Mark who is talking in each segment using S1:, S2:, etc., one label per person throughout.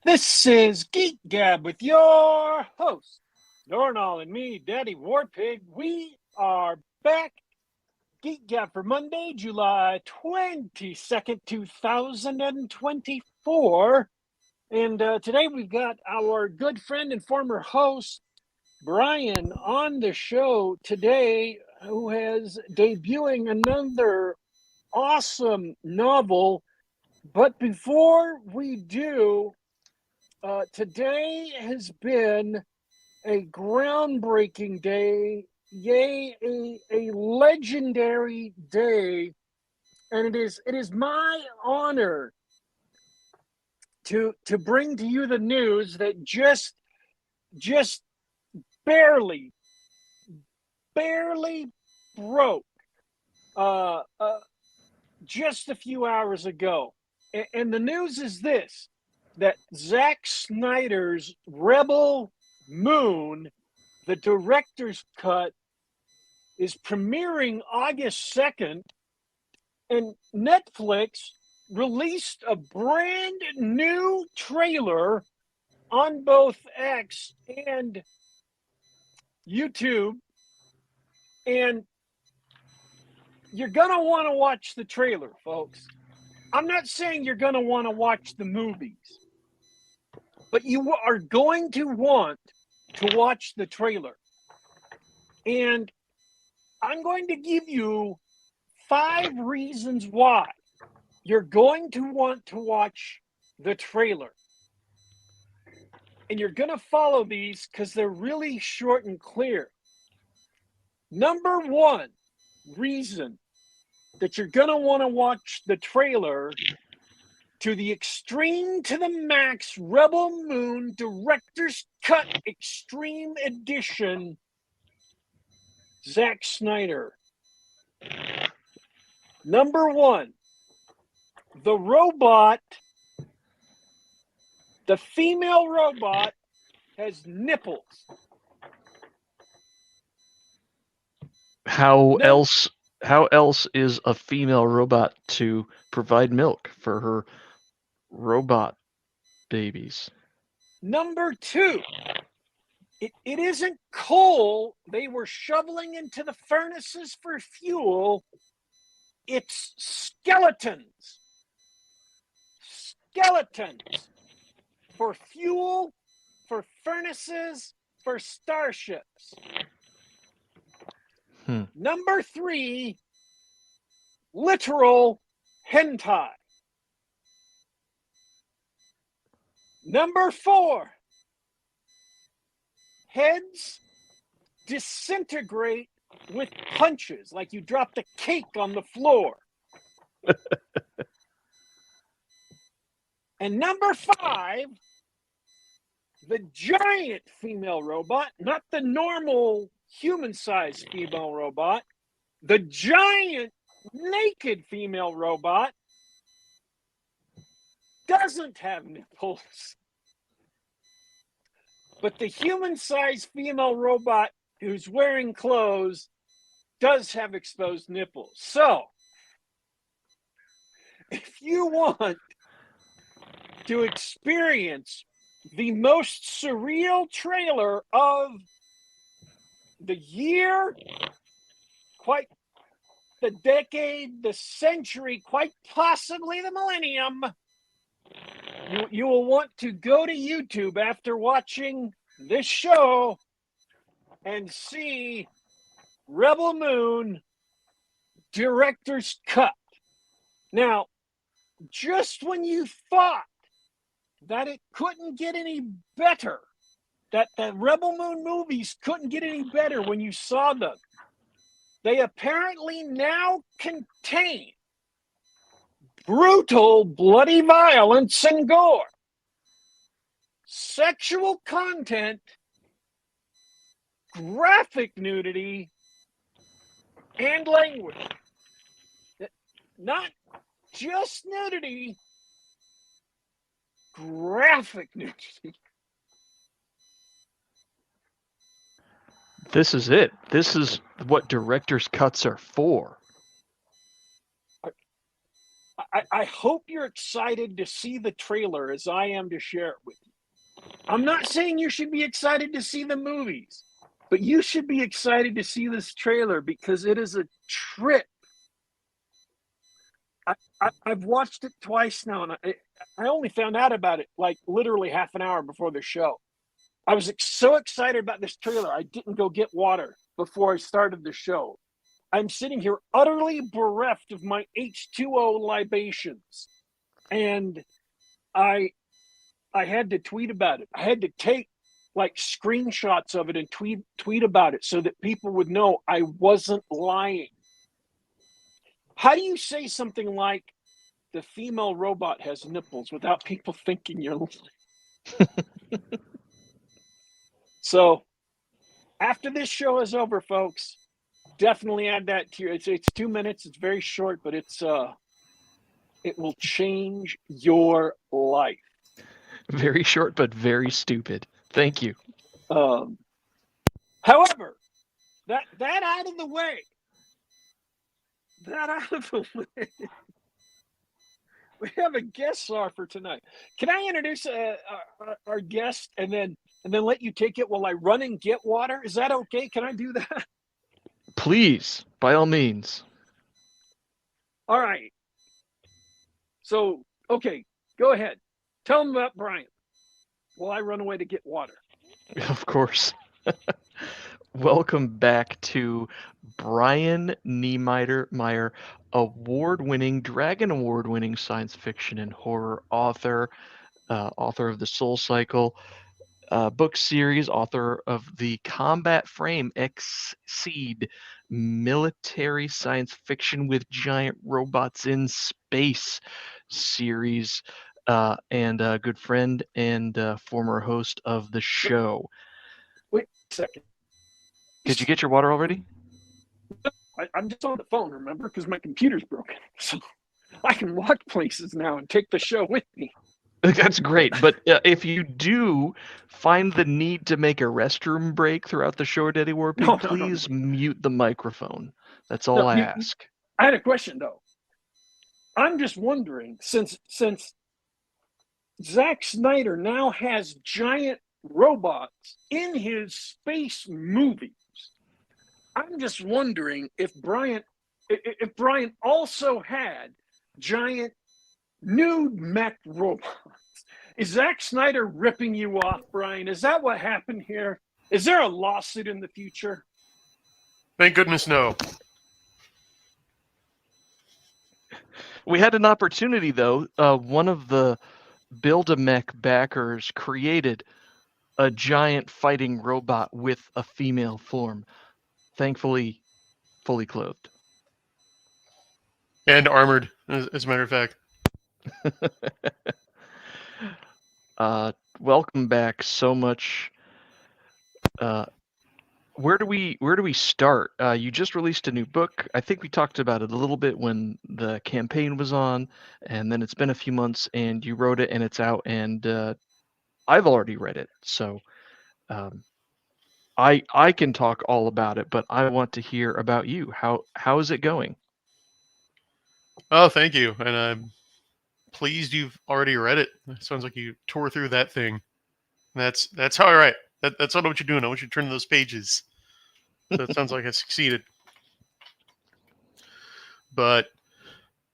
S1: This is Geek Gab with your host, Dornall and me, Daddy Warpig. We are back. Geek Gab for Monday, July 22nd, 2024. And today we've got our good friend and former host, Brian, on the show today, who has debuting another awesome novel. But before we do, today has been a groundbreaking day, yay, a legendary day, and it is my honor to bring to you the news that just barely barely broke uh, uh, just a few hours ago, and the news is this: that Zack Snyder's Rebel Moon, the director's cut, is premiering August 2nd, and Netflix released a brand new trailer on both X and YouTube. And you're going to want to watch the trailer, folks. I'm not saying you're going to want to watch the movies, but you are going to want to watch the trailer. And I'm going to give you 5 reasons why you're going to want to watch the trailer. And you're going to follow these because they're really short and clear. Number 1 reason that you're going to want to watch the trailer to the Extreme to the Max Rebel Moon Director's Cut Extreme Edition, Zack Snyder. Number 1, the female robot has nipples.
S2: How else is a female robot to provide milk for her robot babies?
S1: Number 2, it isn't coal they were shoveling into the furnaces for fuel. It's skeletons. Skeletons for fuel, for furnaces, for starships. Number 3, literal hentai. Number 4, heads disintegrate with punches, like you dropped a cake on the floor. And number 5, the giant female robot, not the normal human-sized female robot, the giant naked female robot doesn't have nipples. But the human-sized female robot who's wearing clothes does have exposed nipples. So, if you want to experience the most surreal trailer of the year, quite the decade, the century, quite possibly the millennium, you will want to go to YouTube after watching this show and see Rebel Moon Director's Cut. Now, just when you thought that it couldn't get any better, that the Rebel Moon movies couldn't get any better when you saw them, they apparently now contain brutal, bloody violence and gore, sexual content, graphic nudity, and language. Not just nudity, graphic nudity.
S2: This is it. This is what director's cuts are for.
S1: I hope you're excited to see the trailer as I am to share it with you. I'm not saying you should be excited to see the movies, but you should be excited to see this trailer because it is a trip. I've watched it twice now, and I only found out about it like literally half an hour before the show. I was so excited about this trailer, I didn't go get water before I started the show. I'm sitting here utterly bereft of my H2O libations, and I had to tweet about it. I had to take like screenshots of it and tweet about it so that people would know I wasn't lying. How do you say something like the female robot has nipples without people thinking you're lying? So after this show is over, folks, definitely add that to your. It's 2 minutes. It's very short, but it will change your life.
S2: Very short, but very stupid. Thank you.
S1: However, that out of the way. That out of the way. We have a guest star for tonight. Can I introduce our guest and then let you take it while I run and get water? Is that okay? Can I do that?
S2: Please, by all means.
S1: All right. So, okay, go ahead. Tell them about Brian while I run away to get water.
S2: Of course. Welcome back to Brian Niemeier, award-winning, Dragon Award-winning science fiction and horror author, author of the Soul Cycle book series, author of the Combat Frame Exceed military science fiction with giant robots in space series, and a good friend and former host of the show.
S1: Wait a second.
S2: Did you get your water already?
S1: I'm just on the phone, remember? Because my computer's broken. So I can walk places now and take the show with me.
S2: That's great. But if you do find the need to make a restroom break throughout the show, Daddy Warpig, please mute the microphone. That's all I ask.
S1: I had a question, though. I'm just wondering, since Zack Snyder now has giant robots in his space movies, I'm just wondering if Brian also had giant nude mech robots. Is Zack Snyder ripping you off, Brian? Is that what happened here? Is there a lawsuit in the future?
S3: Thank goodness no.
S2: We had an opportunity, though. One of the Build-A-Mech backers created a giant fighting robot with a female form. Thankfully, fully clothed.
S3: And armored, as a matter of fact.
S2: Welcome back so much. Where do we start? You just released a new book. I think we talked about it a little bit when the campaign was on, and then it's been a few months, and you wrote it, and it's out, and I've already read it. So I can talk all about it, but I want to hear about you. How is it going?
S3: Oh, thank you, and I'm pleased you've already read it. It sounds like you tore through that thing. That's how I write. That's not what you're doing. I want you to turn those pages. So it sounds like I succeeded. But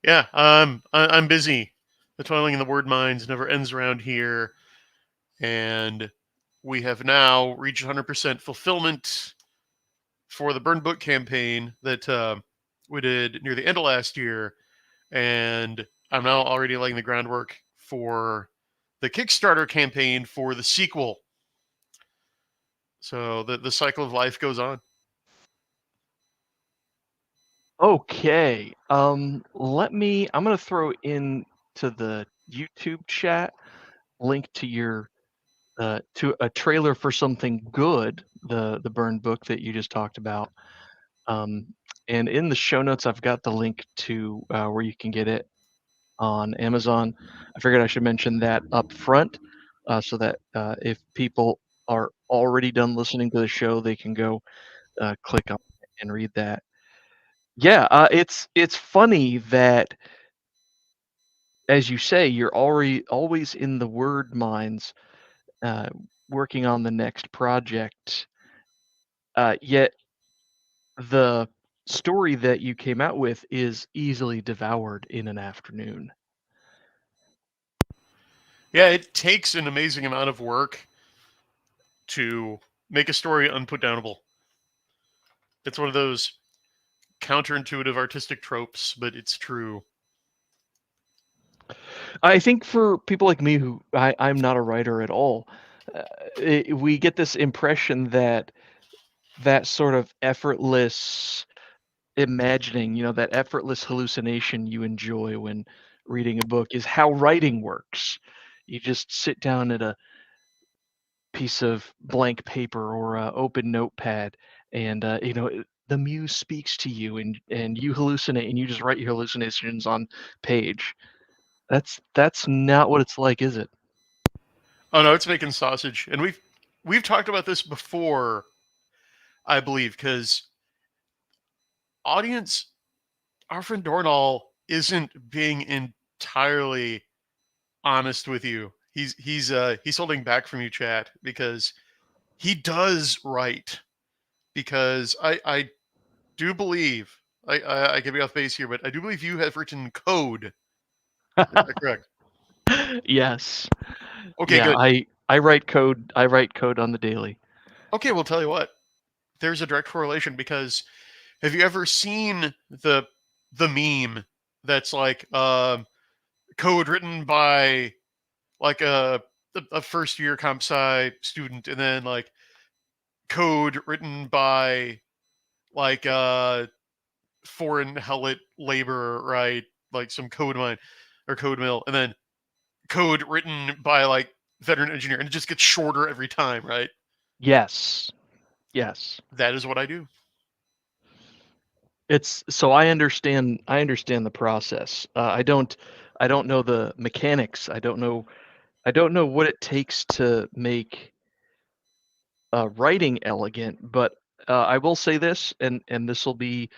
S3: yeah, I'm busy. The toiling in the word mines never ends around here, and we have now reached 100% fulfillment for the Burn Book campaign that we did near the end of last year, and I'm now already laying the groundwork for the Kickstarter campaign for the sequel. So the cycle of life goes on.
S2: Okay. I'm gonna throw into the YouTube chat link to your to a trailer for Something Good, the Burn Book that you just talked about. And in the show notes, I've got the link to where you can get it on Amazon. I figured I should mention that up front, so that if people are already done listening to the show, they can go click on it and read that. Yeah, it's funny that as you say, you're already always in the word mines, working on the next project. Yet the story that you came out with is easily devoured in an afternoon.
S3: Yeah, it takes an amazing amount of work to make a story unputdownable. It's one of those counterintuitive artistic tropes, but it's true.
S2: I think for people like me who I'm not a writer at all, we get this impression that that sort of effortless imagining, that effortless hallucination you enjoy when reading a book is how writing works. You just sit down at a piece of blank paper or a open notepad, and the muse speaks to you, and you hallucinate, and you just write your hallucinations on page. That's not what it's like, is it?
S3: Oh no, it's making sausage, and we've talked about this before, I believe, because audience, our friend Dornall isn't being entirely honest with you. He's holding back from you, chat, because he does write. Because I do believe I could be off base here, but I do believe you have written code. Is that correct?
S2: Yes.
S3: Okay,
S2: Yeah,
S3: good.
S2: I write code. I write code on the daily.
S3: Okay, we'll tell you what. There's a direct correlation because have you ever seen the meme that's like code written by like a first year comp sci student, and then like code written by like foreign helot labor, right? Like some code mine or code mill, and then code written by like veteran engineer, and it just gets shorter every time, right?
S2: Yes. Yes.
S3: That is what I do.
S2: It's so I understand the process. I don't know the mechanics. I don't know what it takes to make writing elegant, but I will say this, and this will be,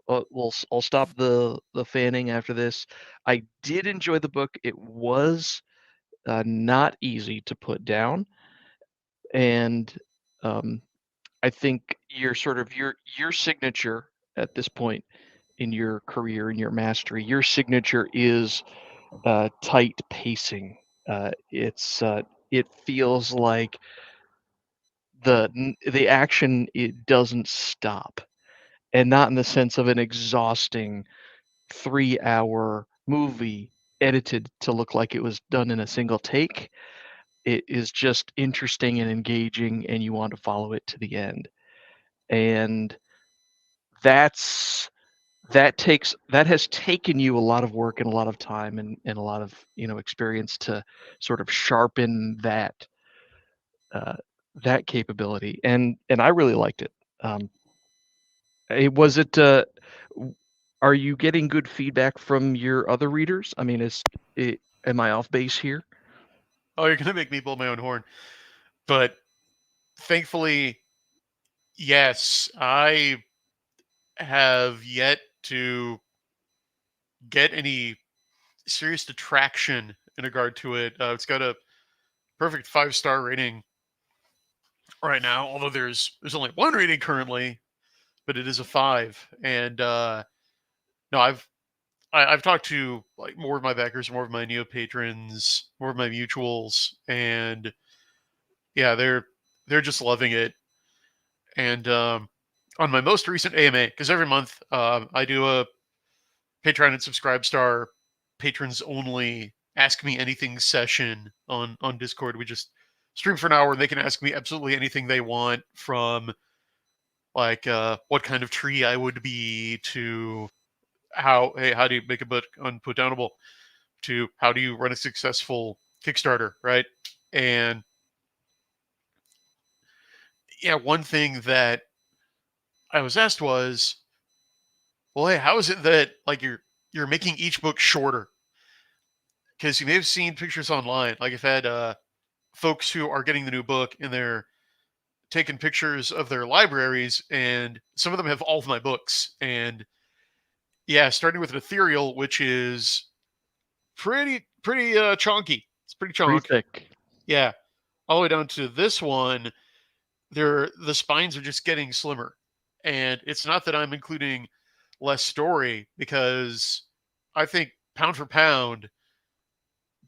S2: I'll stop the fanning after this. I did enjoy the book. It was not easy to put down, and um, I think your signature at this point in your career, in your mastery, your signature is tight pacing. It feels like the action, it doesn't stop, and not in the sense of an exhausting 3-hour movie edited to look like it was done in a single take. It is just interesting and engaging, and you want to follow it to the end. And that's that has taken you a lot of work and a lot of time and a lot of experience to sort of sharpen uh, that capability, and I really liked it. Was it are you getting good feedback from your other readers? I mean, am I off base here?
S3: Oh, you're gonna make me blow my own horn, but thankfully, yes, I have yet to get any serious detraction in regard to it. It's got a perfect 5-star rating right now, although there's only one rating currently, but it is a 5. And no, I've talked to like more of my backers, more of my neo patrons, more of my mutuals, and yeah, they're just loving it. And on my most recent AMA, because every month I do a Patreon and Subscribe Star patrons only Ask Me Anything session on Discord. We just stream for an hour, and they can ask me absolutely anything they want, from like what kind of tree I would be, to how do you make a book unputdownable, to how do you run a successful Kickstarter, right? And yeah, one thing that I was asked was, well, hey, how is it that like you're making each book shorter? Because you may have seen pictures online. Like I've had folks who are getting the new book, and they're taking pictures of their libraries, and some of them have all of my books. And yeah, starting with an ethereal, which is pretty chunky. It's pretty
S2: Pretty
S3: chunk.
S2: thick.
S3: Yeah, all the way down to this one. The spines are just getting slimmer, and it's not that I'm including less story, because I think pound for pound,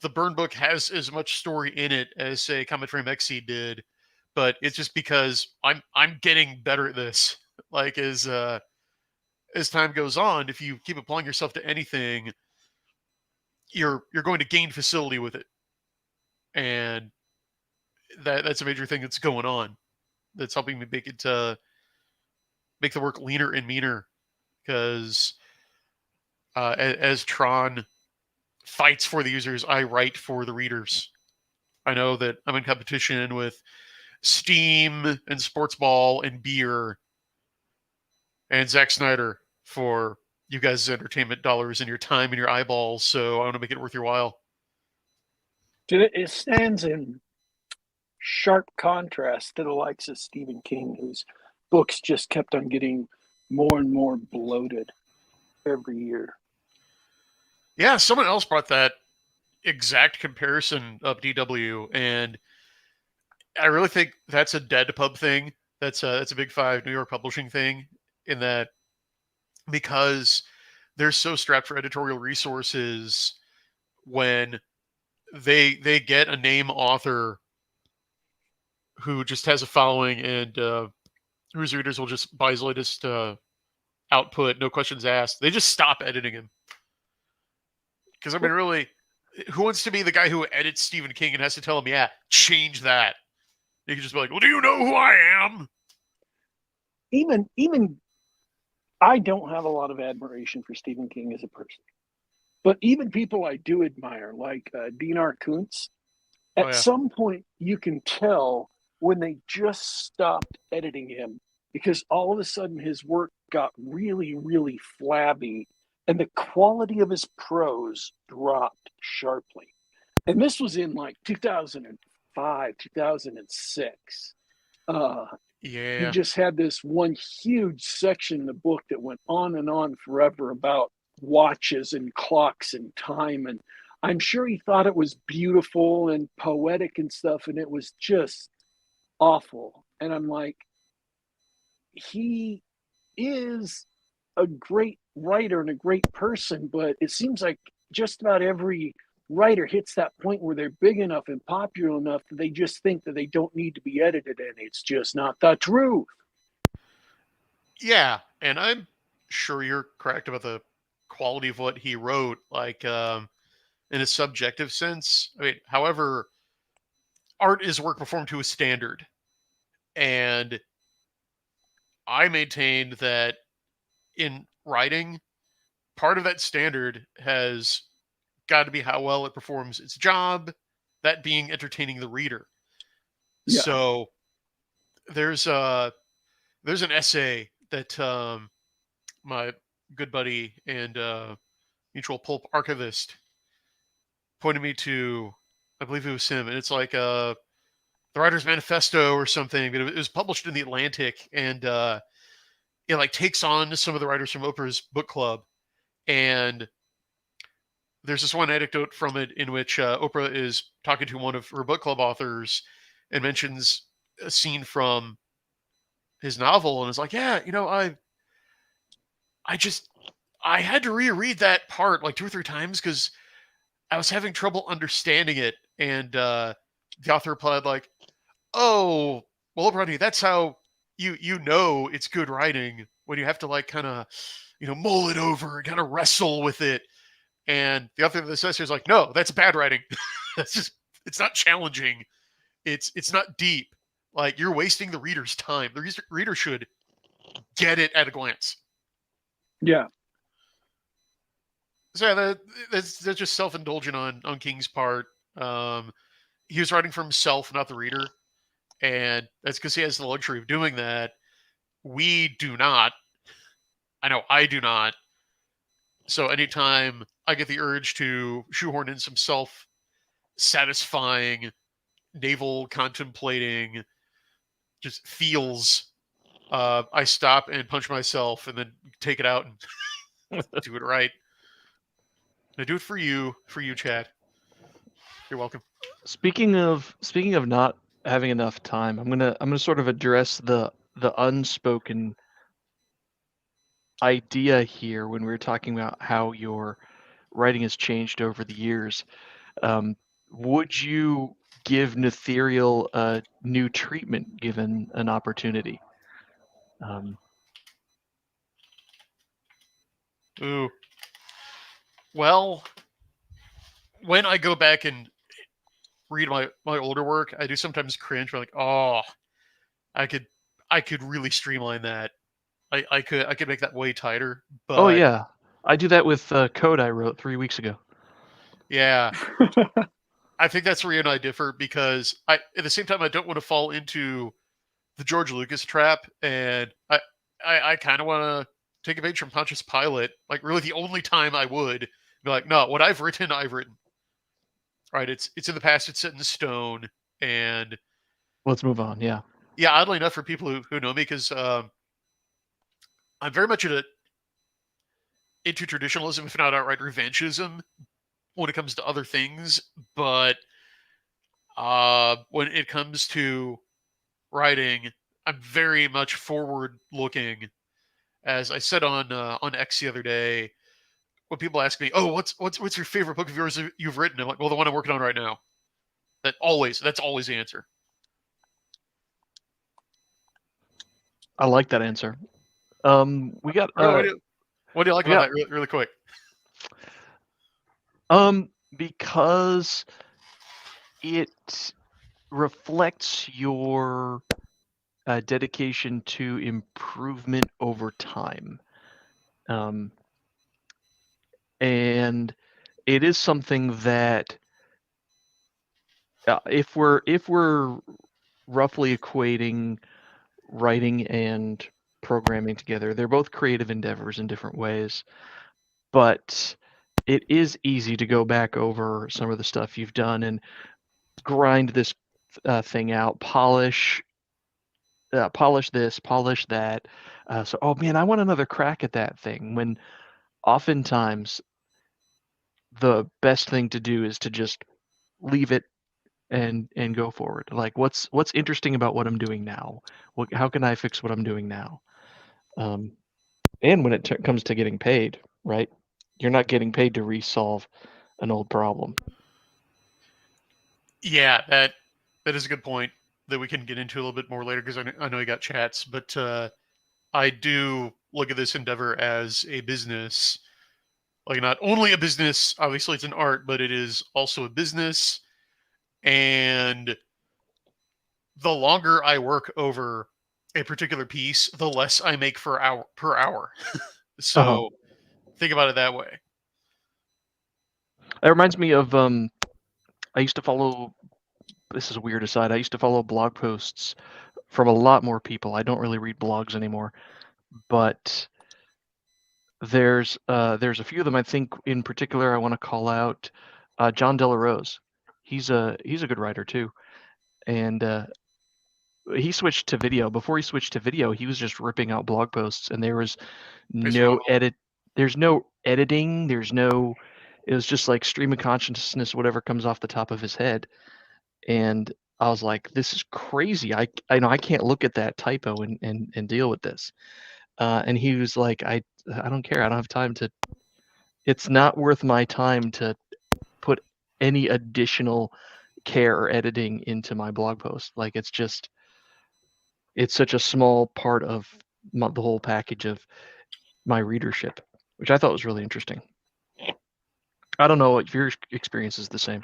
S3: the Burn book has as much story in it as, say, Comet Frame XC did, but it's just because I'm getting better at this. Like, as time goes on, if you keep applying yourself to anything, you're going to gain facility with it, and that's a major thing that's going on. That's helping me make make the work leaner and meaner, because as Tron fights for the users, I write for the readers. I know that I'm in competition with Steam and Sports Ball and Beer and Zack Snyder for you guys' entertainment dollars and your time and your eyeballs, so I want to make it worth your while.
S1: It stands in sharp contrast to the likes of Stephen King, whose books just kept on getting more and more bloated every year.
S3: Yeah, someone else brought that exact comparison up, DW, and I really think that's a dead pub thing. That's a Big Five New York publishing thing, in that, because they're so strapped for editorial resources, when they get a name author who just has a following, and whose readers will just buy his latest output, no questions asked, they just stop editing him. Because, I mean, really, who wants to be the guy who edits Stephen King and has to tell him, yeah, change that? You can just be like, well, do you know who I am?
S1: Even I don't have a lot of admiration for Stephen King as a person. But even people I do admire, like Dinar Kuntz, at some point you can tell when they just stopped editing him, because all of a sudden his work got really, really flabby, and the quality of his prose dropped sharply. And this was in like 2005, 2006. He just had this one huge section in the book that went on and on forever about watches and clocks and time, and I'm sure he thought it was beautiful and poetic and stuff, and it was just awful. And I'm like, he is a great writer and a great person, but it seems like just about every writer hits that point where they're big enough and popular enough that they just think that they don't need to be edited, and it's just not the truth.
S3: Yeah, and I'm sure you're correct about the quality of what he wrote, like, in a subjective sense. I mean, however, art is work performed to a standard, and I maintained that in writing, part of that standard has got to be how well it performs its job, that being entertaining the reader. Yeah. So there's an essay that my good buddy and mutual pulp archivist pointed me to. I believe it was him, and it's like the Writer's Manifesto or something. But it was published in the Atlantic, and it like takes on some of the writers from Oprah's book club. And there's this one anecdote from it in which Oprah is talking to one of her book club authors and mentions a scene from his novel, and is like, yeah, I had to reread that part like 2 or 3 times because I was having trouble understanding it. And the author replied like, oh, well, Oprah, that's how you know it's good writing, when you have to like kind of, mull it over and kind of wrestle with it. And the author of this essay is like, no, that's bad writing. It's not challenging. It's not deep. Like, you're wasting the reader's time. The reader should get it at a glance.
S1: Yeah.
S3: So yeah, that's just self-indulgent on King's part. He was writing for himself, not the reader. And that's because he has the luxury of doing that. We do not. I know I do not. So anytime I get the urge to shoehorn in some self-satisfying, navel-contemplating, just feels, I stop and punch myself and then take it out and do it right. I do it for you, Chad. You're welcome.
S2: Speaking of not having enough time, I'm gonna sort of address the unspoken idea here when we were talking about how your writing has changed over the years. Um, would you give Netherial a new treatment given an opportunity? Um,
S3: Ooh. Well, when I go back and read my older work, I do sometimes cringe. I'm like, oh, I could really streamline that. I could make that way tighter.
S2: oh
S3: But
S2: yeah, I do that with code I wrote 3 weeks ago.
S3: yeah, I think that's where you and I differ because at the same time I don't want to fall into the George Lucas trap, and I kind of want to take a page from Pontius Pilate. Like really, the only time I would be like, no, what I've written, I've written. Right? It's in the past. It's set in stone, and
S2: Let's move on. Yeah.
S3: yeah, oddly enough, for people who know me, because I'm very much into traditionalism, if not outright revanchism, when it comes to other things. But when it comes to writing, I'm very much forward looking. As I said on X the other day, when people ask me, "Oh, what's your favorite book of yours you've written?" I'm like, "Well, the one I'm working on right now." That's always the answer.
S2: I like that answer. We got
S3: What do you like about that really quick?
S2: Because it reflects your dedication to improvement over time. And it is something that if we're roughly equating writing and programming together, they're both creative endeavors in different ways, but it is easy to go back over some of the stuff you've done and grind this thing out, polish this, polish that. So, oh man, I want another crack at that thing. When oftentimes the best thing to do is to just leave it and go forward. Like, what's interesting about what I'm doing now? How can I fix what I'm doing now? And when it comes to getting paid, right? You're not getting paid to resolve an old problem.
S3: Yeah, that is a good point that we can get into a little bit more later because I know you got chats, but I do look at this endeavor as a business. Like not only a business, obviously it's an art, but it is also a business. And the longer I work over a particular piece, the less I make per hour.
S2: Uh-huh.
S3: So think about it that way.
S2: That reminds me of I used to follow. This is a weird aside. I used to follow blog posts from a lot more people. I don't really read blogs anymore, but there's a few of them. I think in particular I want to call out John Delarose. He's a good writer too, and he switched to video. Before he switched to video, he was just ripping out blog posts, and there was no edit. There's no editing. There's no. It was just like stream of consciousness, whatever comes off the top of his head, and I was like, this is crazy. I know I can't look at that typo and deal with this. And he was like, I don't care. I don't have time to. It's not worth my time to put any additional care or editing into my blog post. Like it's such a small part of the whole package of my readership, which I thought was really interesting. I don't know if your experience is the same.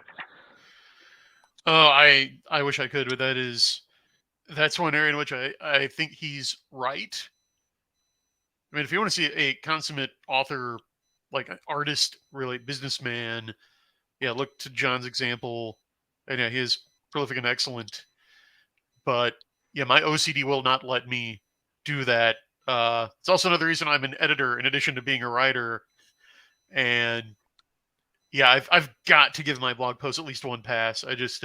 S3: Oh, I wish I could, but that's one area in which I think he's right. I mean, if you want to see a consummate author, like an artist, really businessman, yeah, look to John's example. And yeah, he is prolific and excellent. But yeah, my OCD will not let me do that. It's also another reason I'm an editor in addition to being a writer. And yeah, I've got to give my blog post at least one pass. I just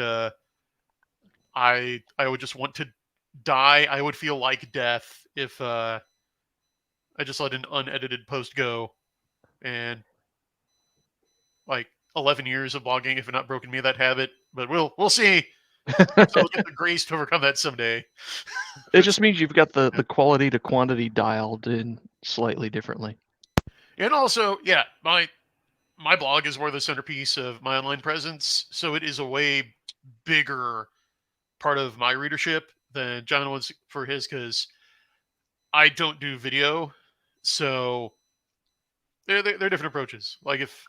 S3: I would just want to die. I would feel like death if I just let an unedited post go. And like 11 years of blogging if it not broken me of that habit. But we'll see. I'll get the grace to overcome that someday.
S2: It just means you've got the quality to quantity dialed in slightly differently.
S3: And also, yeah, my blog is more the centerpiece of my online presence, so it is a way bigger part of my readership than John was for his, because I don't do video, so they're different approaches. Like if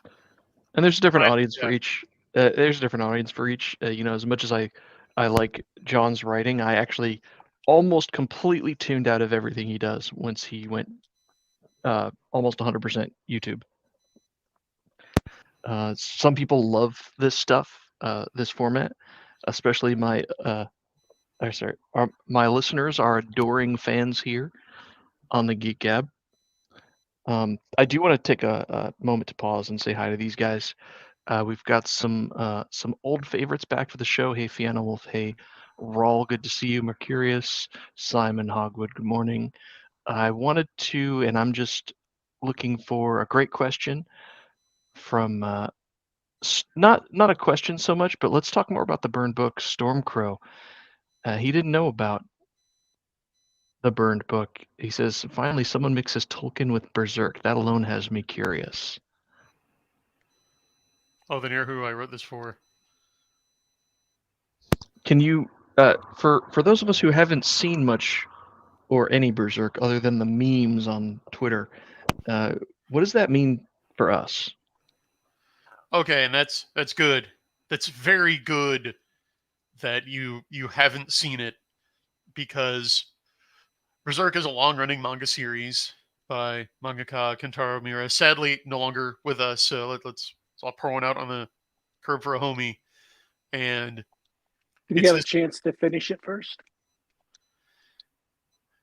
S2: And there's a different
S3: I,
S2: audience
S3: yeah,
S2: for each. There's a different audience for each. You know, as much as I like John's writing, I actually almost completely tuned out of everything he does once he went almost 100% YouTube. Some people love this stuff, this format, especially my my listeners are adoring fans here on the Geek Gab. I do want to take a moment to pause and say hi to these guys. We've got some old favorites back for the show. Hey, Fiona Wolf. Hey, Rawl. Good to see you. Mercurius. Simon Hogwood. Good morning. I wanted to, and I'm just looking for a great question from not a question so much, but let's talk more about the burned book, Stormcrow. He didn't know about the burned book. He says, finally, someone mixes Tolkien with Berserk. That alone has me curious.
S3: oh, then you're who I wrote this for.
S2: Can you, for those of us who haven't seen much or any Berserk other than the memes on Twitter, what does that mean for us?
S3: Okay, and that's good. That's very good that you haven't seen it, because Berserk is a long-running manga series by mangaka Kentaro Miura. Sadly, no longer with us, so let's I'll pour one out on the curb for a homie. And
S1: Did you
S3: it's
S1: have a
S3: this.
S1: chance to finish it first?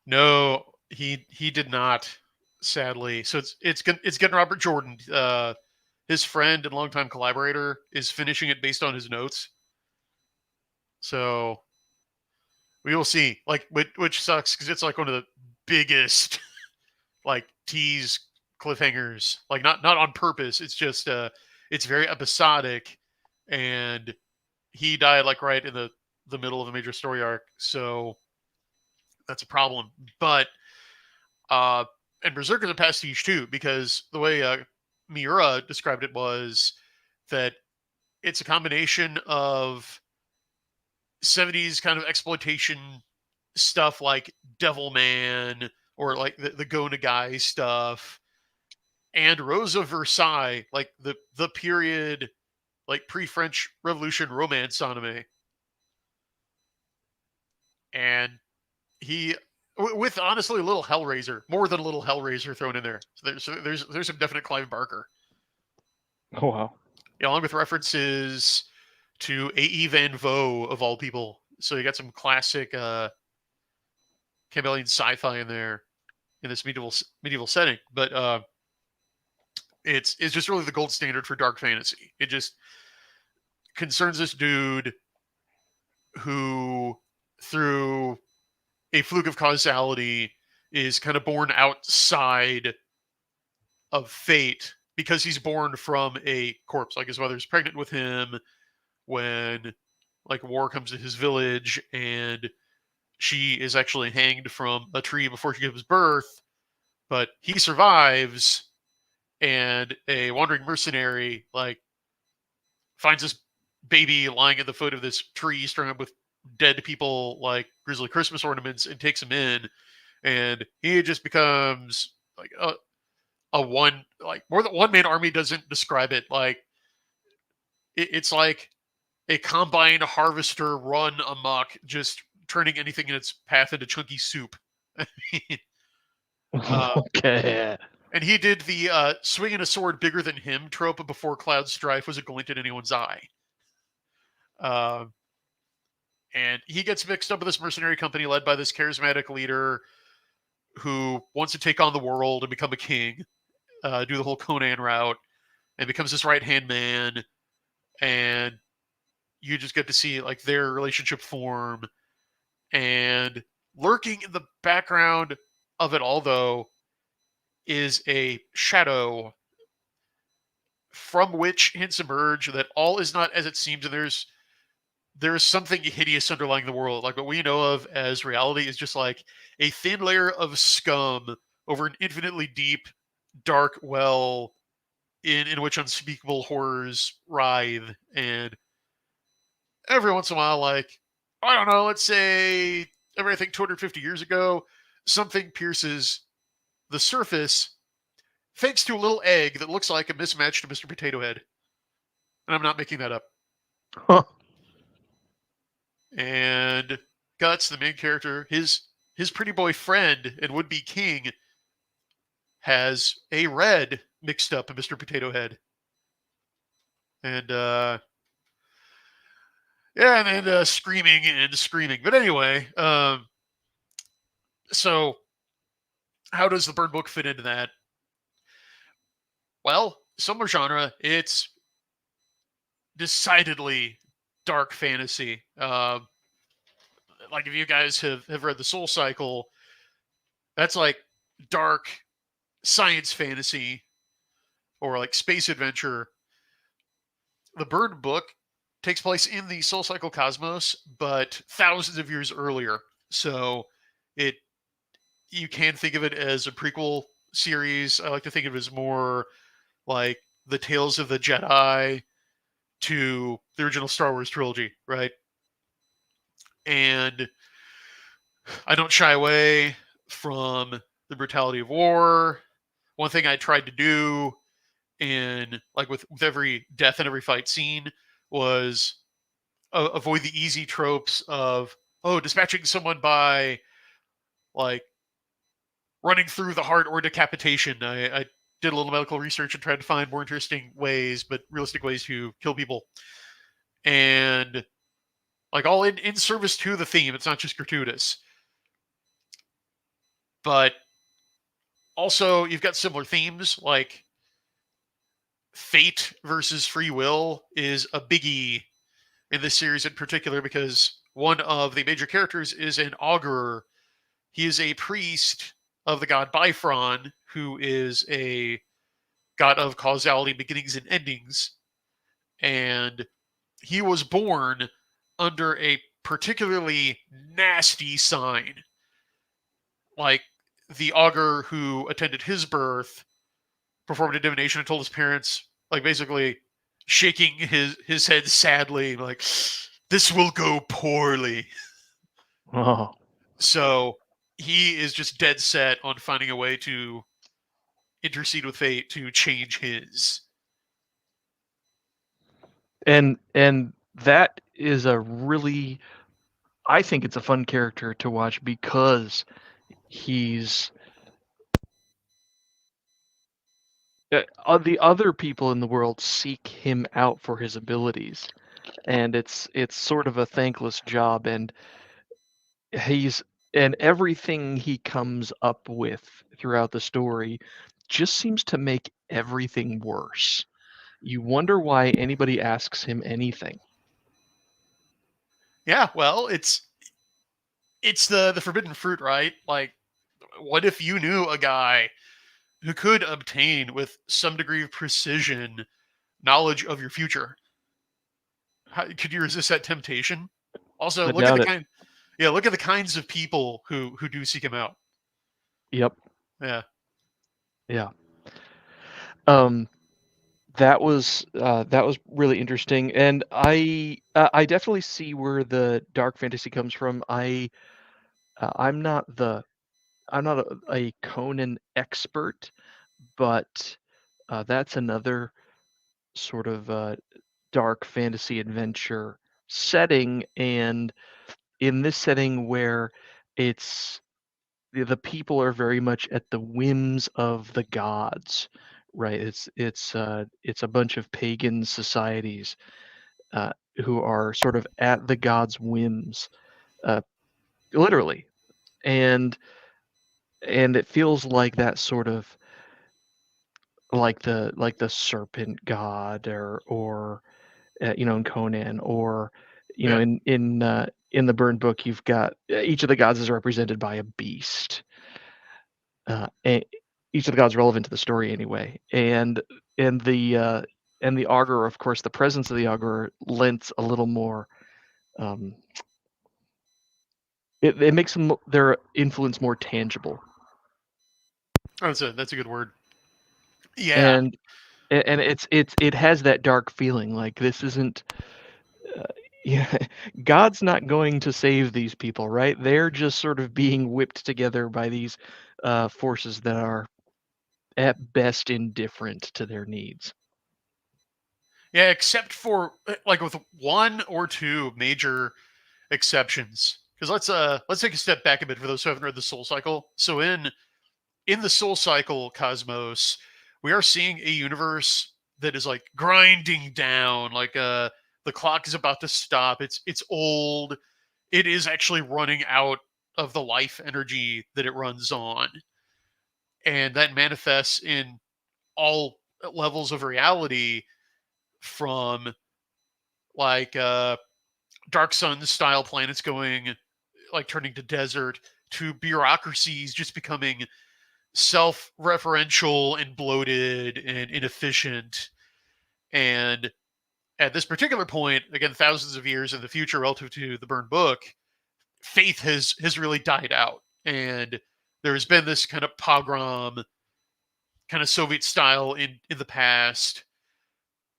S3: No, he did not. Sadly, so it's getting Robert Jordan, his friend and longtime collaborator, is finishing it based on his notes. So we will see. Like, which sucks because it's like one of the biggest like tease cliffhangers. Like not on purpose. It's just it's very episodic, and he died like right in the middle of a major story arc. So that's a problem. But and Berserk is a pastiche too, because the way Miura described it was that it's a combination of 70s kind of exploitation stuff like Devilman or like the Go Nagai stuff, and Rose of Versailles, like the period, like pre-French Revolution romance anime. And he, with honestly a little Hellraiser, more than a little Hellraiser thrown in there. So there's some definite Clive Barker.
S2: Oh, wow.
S3: Yeah, along with references to A.E. Van Vogt, of all people. So you got some classic Campbellian sci-fi in there in this medieval setting. But it's just really the gold standard for dark fantasy. It just concerns this dude who, through a fluke of causality, is kind of born outside of fate because he's born from a corpse. Like his mother's pregnant with him when like war comes to his village, and she is actually hanged from a tree before she gives birth, but he survives, and a wandering mercenary like finds this baby lying at the foot of this tree strung up with dead people like grisly Christmas ornaments, and takes him in, and he just becomes like a one, like more than one man army doesn't describe it. Like it's like a combine harvester run amok, just turning anything in its path into chunky soup.
S2: Okay.
S3: And he did the swinging a sword bigger than him trope before Cloud Strife was a glint in anyone's eye. And he gets mixed up with this mercenary company led by this charismatic leader who wants to take on the world and become a king, do the whole Conan route, and becomes this right-hand man. And you just get to see like their relationship form. And lurking in the background of it all, though, is a shadow from which hints emerge that all is not as it seems, and there's something hideous underlying the world. Like what we know of as reality is just like a thin layer of scum over an infinitely deep, dark well in which unspeakable horrors writhe. And every once in a while, like, I don't know, let's say everything 250 years ago, something pierces the surface thanks to a little egg that looks like a mismatched Mr. Potato Head. And I'm not making that up.
S2: Huh.
S3: And Guts, the main character, his pretty boy friend and would-be king, has a red mixed up in Mr. Potato Head. And yeah, and screaming and screaming. But anyway, so how does the Burn Book fit into that? Well, similar genre. It's decidedly dark fantasy. Like if you guys have read the Soul Cycle, that's like dark science fantasy or like space adventure. The Burn Book takes place in the Soul Cycle cosmos, but thousands of years earlier. So it you can think of it as a prequel series. I like to think of it as more like the Tales of the Jedi to the original Star Wars trilogy, right? And I don't shy away from the brutality of war. One thing I tried to do in like with every death and every fight scene was avoid the easy tropes of dispatching someone by like running through the heart or decapitation. I did a little medical research and tried to find more interesting ways, but realistic ways to kill people. And like all in service to the theme. It's not just gratuitous. But also you've got similar themes like fate versus free will is a biggie in this series in particular because one of the major characters is an augurer. He is a priest of the god Bifron, who is a god of causality, beginnings, and endings. And he was born under a particularly nasty sign. Like the augur who attended his birth performed a divination and told his parents, like basically shaking his head sadly, like, this will go poorly.
S2: Oh.
S3: So he is just dead set on finding a way to intercede with fate to change his.
S2: And that is a really, I think it's a fun character to watch because he's the other people in the world seek him out for his abilities, and it's sort of a thankless job, and he's and everything he comes up with throughout the story just seems to make everything worse. You wonder why anybody asks him anything.
S3: Yeah, well, it's the forbidden fruit, right? Like, what if you knew a guy who could obtain with some degree of precision knowledge of your future? How, could you resist that temptation? Also,
S2: I
S3: look at
S2: doubt
S3: the
S2: it.
S3: look at the kinds of people who do seek him out.
S2: Yep.
S3: Yeah.
S2: Yeah. That was really interesting, and I definitely see where the dark fantasy comes from. I'm not a Conan expert, but that's another sort of dark fantasy adventure setting, and in this setting where it's the people are very much at the whims of the gods, right? It's a bunch of pagan societies who are sort of at the gods' whims, uh, literally, and it feels like that sort of like the serpent god or in Conan, or
S3: Yeah.
S2: in the Burn Book you've got each of the gods is represented by a beast. And each of the gods relevant to the story anyway, and the And the augur, of course, the presence of the augur lends a little more. It makes their influence more tangible.
S3: Oh, that's a good word. Yeah.
S2: And it has that dark feeling. Like, this isn't. Yeah, God's not going to save these people, right? They're just sort of being whipped together by these forces that are at best indifferent to their needs.
S3: Yeah, except for like with one or two major exceptions. Because let's take a step back a bit for those who haven't read the Soul Cycle. So in the Soul Cycle cosmos, we are seeing a universe that is like grinding down. Like the clock is about to stop. It's old. It is actually running out of the life energy that it runs on, and that manifests in all levels of reality, from like Dark Sun style planets going like turning to desert, to bureaucracies just becoming self-referential and bloated and inefficient. And at this particular point, again, thousands of years in the future relative to the burned book, faith has really died out. And there's been this kind of pogrom, kind of Soviet style in the past,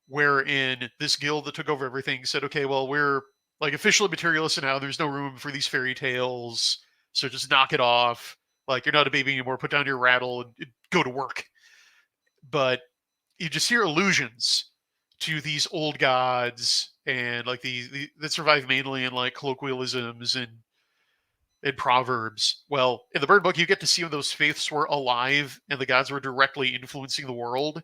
S3: wherein this guild that took over everything said, okay, well, we're like officially materialists now. There's no room for these fairy tales. So just knock it off. Like, you're not a baby anymore. Put down your rattle and go to work. But you just hear allusions to these old gods, and like the that survive mainly in like colloquialisms and proverbs. Well, in the Bird Book, you get to see when those faiths were alive and the gods were directly influencing the world.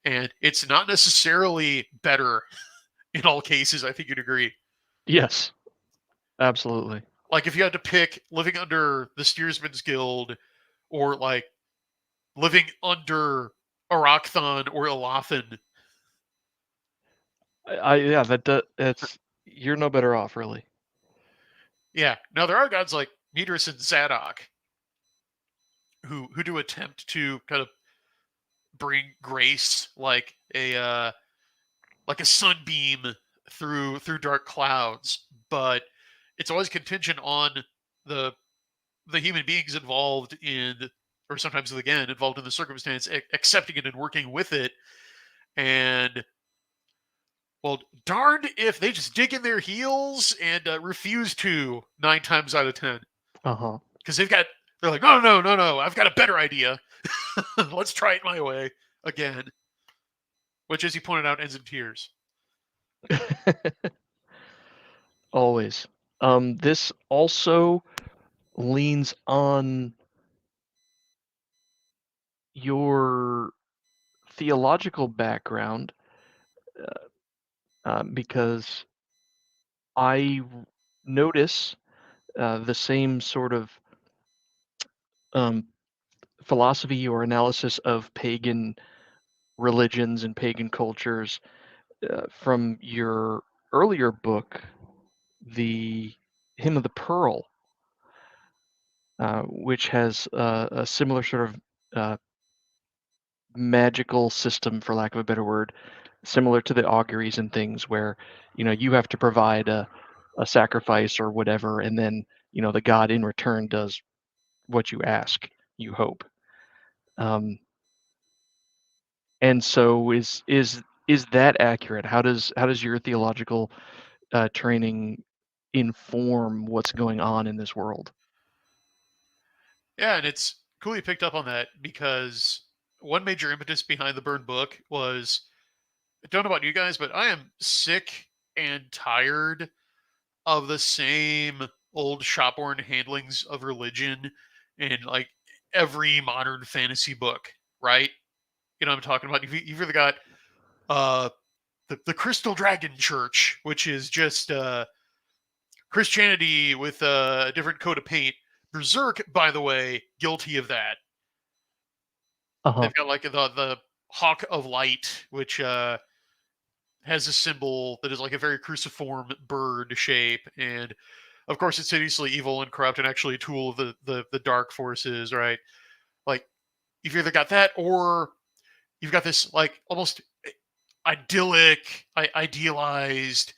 S3: And it's not necessarily better in all cases. I think you'd agree.
S2: Yes, absolutely.
S3: Like, if you had to pick living under the Steersman's Guild, or like living under Arakthon or Elathan.
S2: Yeah, that's you're no better off, really.
S3: Yeah. Now there are gods like Midras and Zadok who do attempt to kind of bring grace, like a sunbeam through dark clouds, but it's always contingent on the human beings involved in, or sometimes again involved in the circumstance, accepting it and working with it. And well, darned if they just dig in their heels and refuse to 9 times out of 10. Because they're like, no, I've got a better idea. Let's try it my way again. Which, as you pointed out, ends in tears.
S2: Always. This also leans on your theological background, because I notice the same sort of philosophy or analysis of pagan religions and pagan cultures from your earlier book, The Hymn of the Pearl, which has a similar sort of magical system, for lack of a better word, similar to the auguries and things, where you have to provide a sacrifice or whatever, and then the god in return does what you ask, you hope. And so is that accurate? How does your theological training inform what's going on in this world?
S3: Yeah, and it's cool you picked up on that, because one major impetus behind the Burned Book was, I don't know about you guys, but I am sick and tired of the same old shopworn handlings of religion in like every modern fantasy book, right? You know what I'm talking about? You've either got the Crystal Dragon Church, which is just Christianity with a different coat of paint. Berserk, by the way, guilty of that. They've got like the Hawk of Light, which has a symbol that is like a very cruciform bird shape, and of course it's hideously evil and corrupt and actually a tool of the dark forces, right? Like, you've either got that, or you've got this like almost idyllic, idealized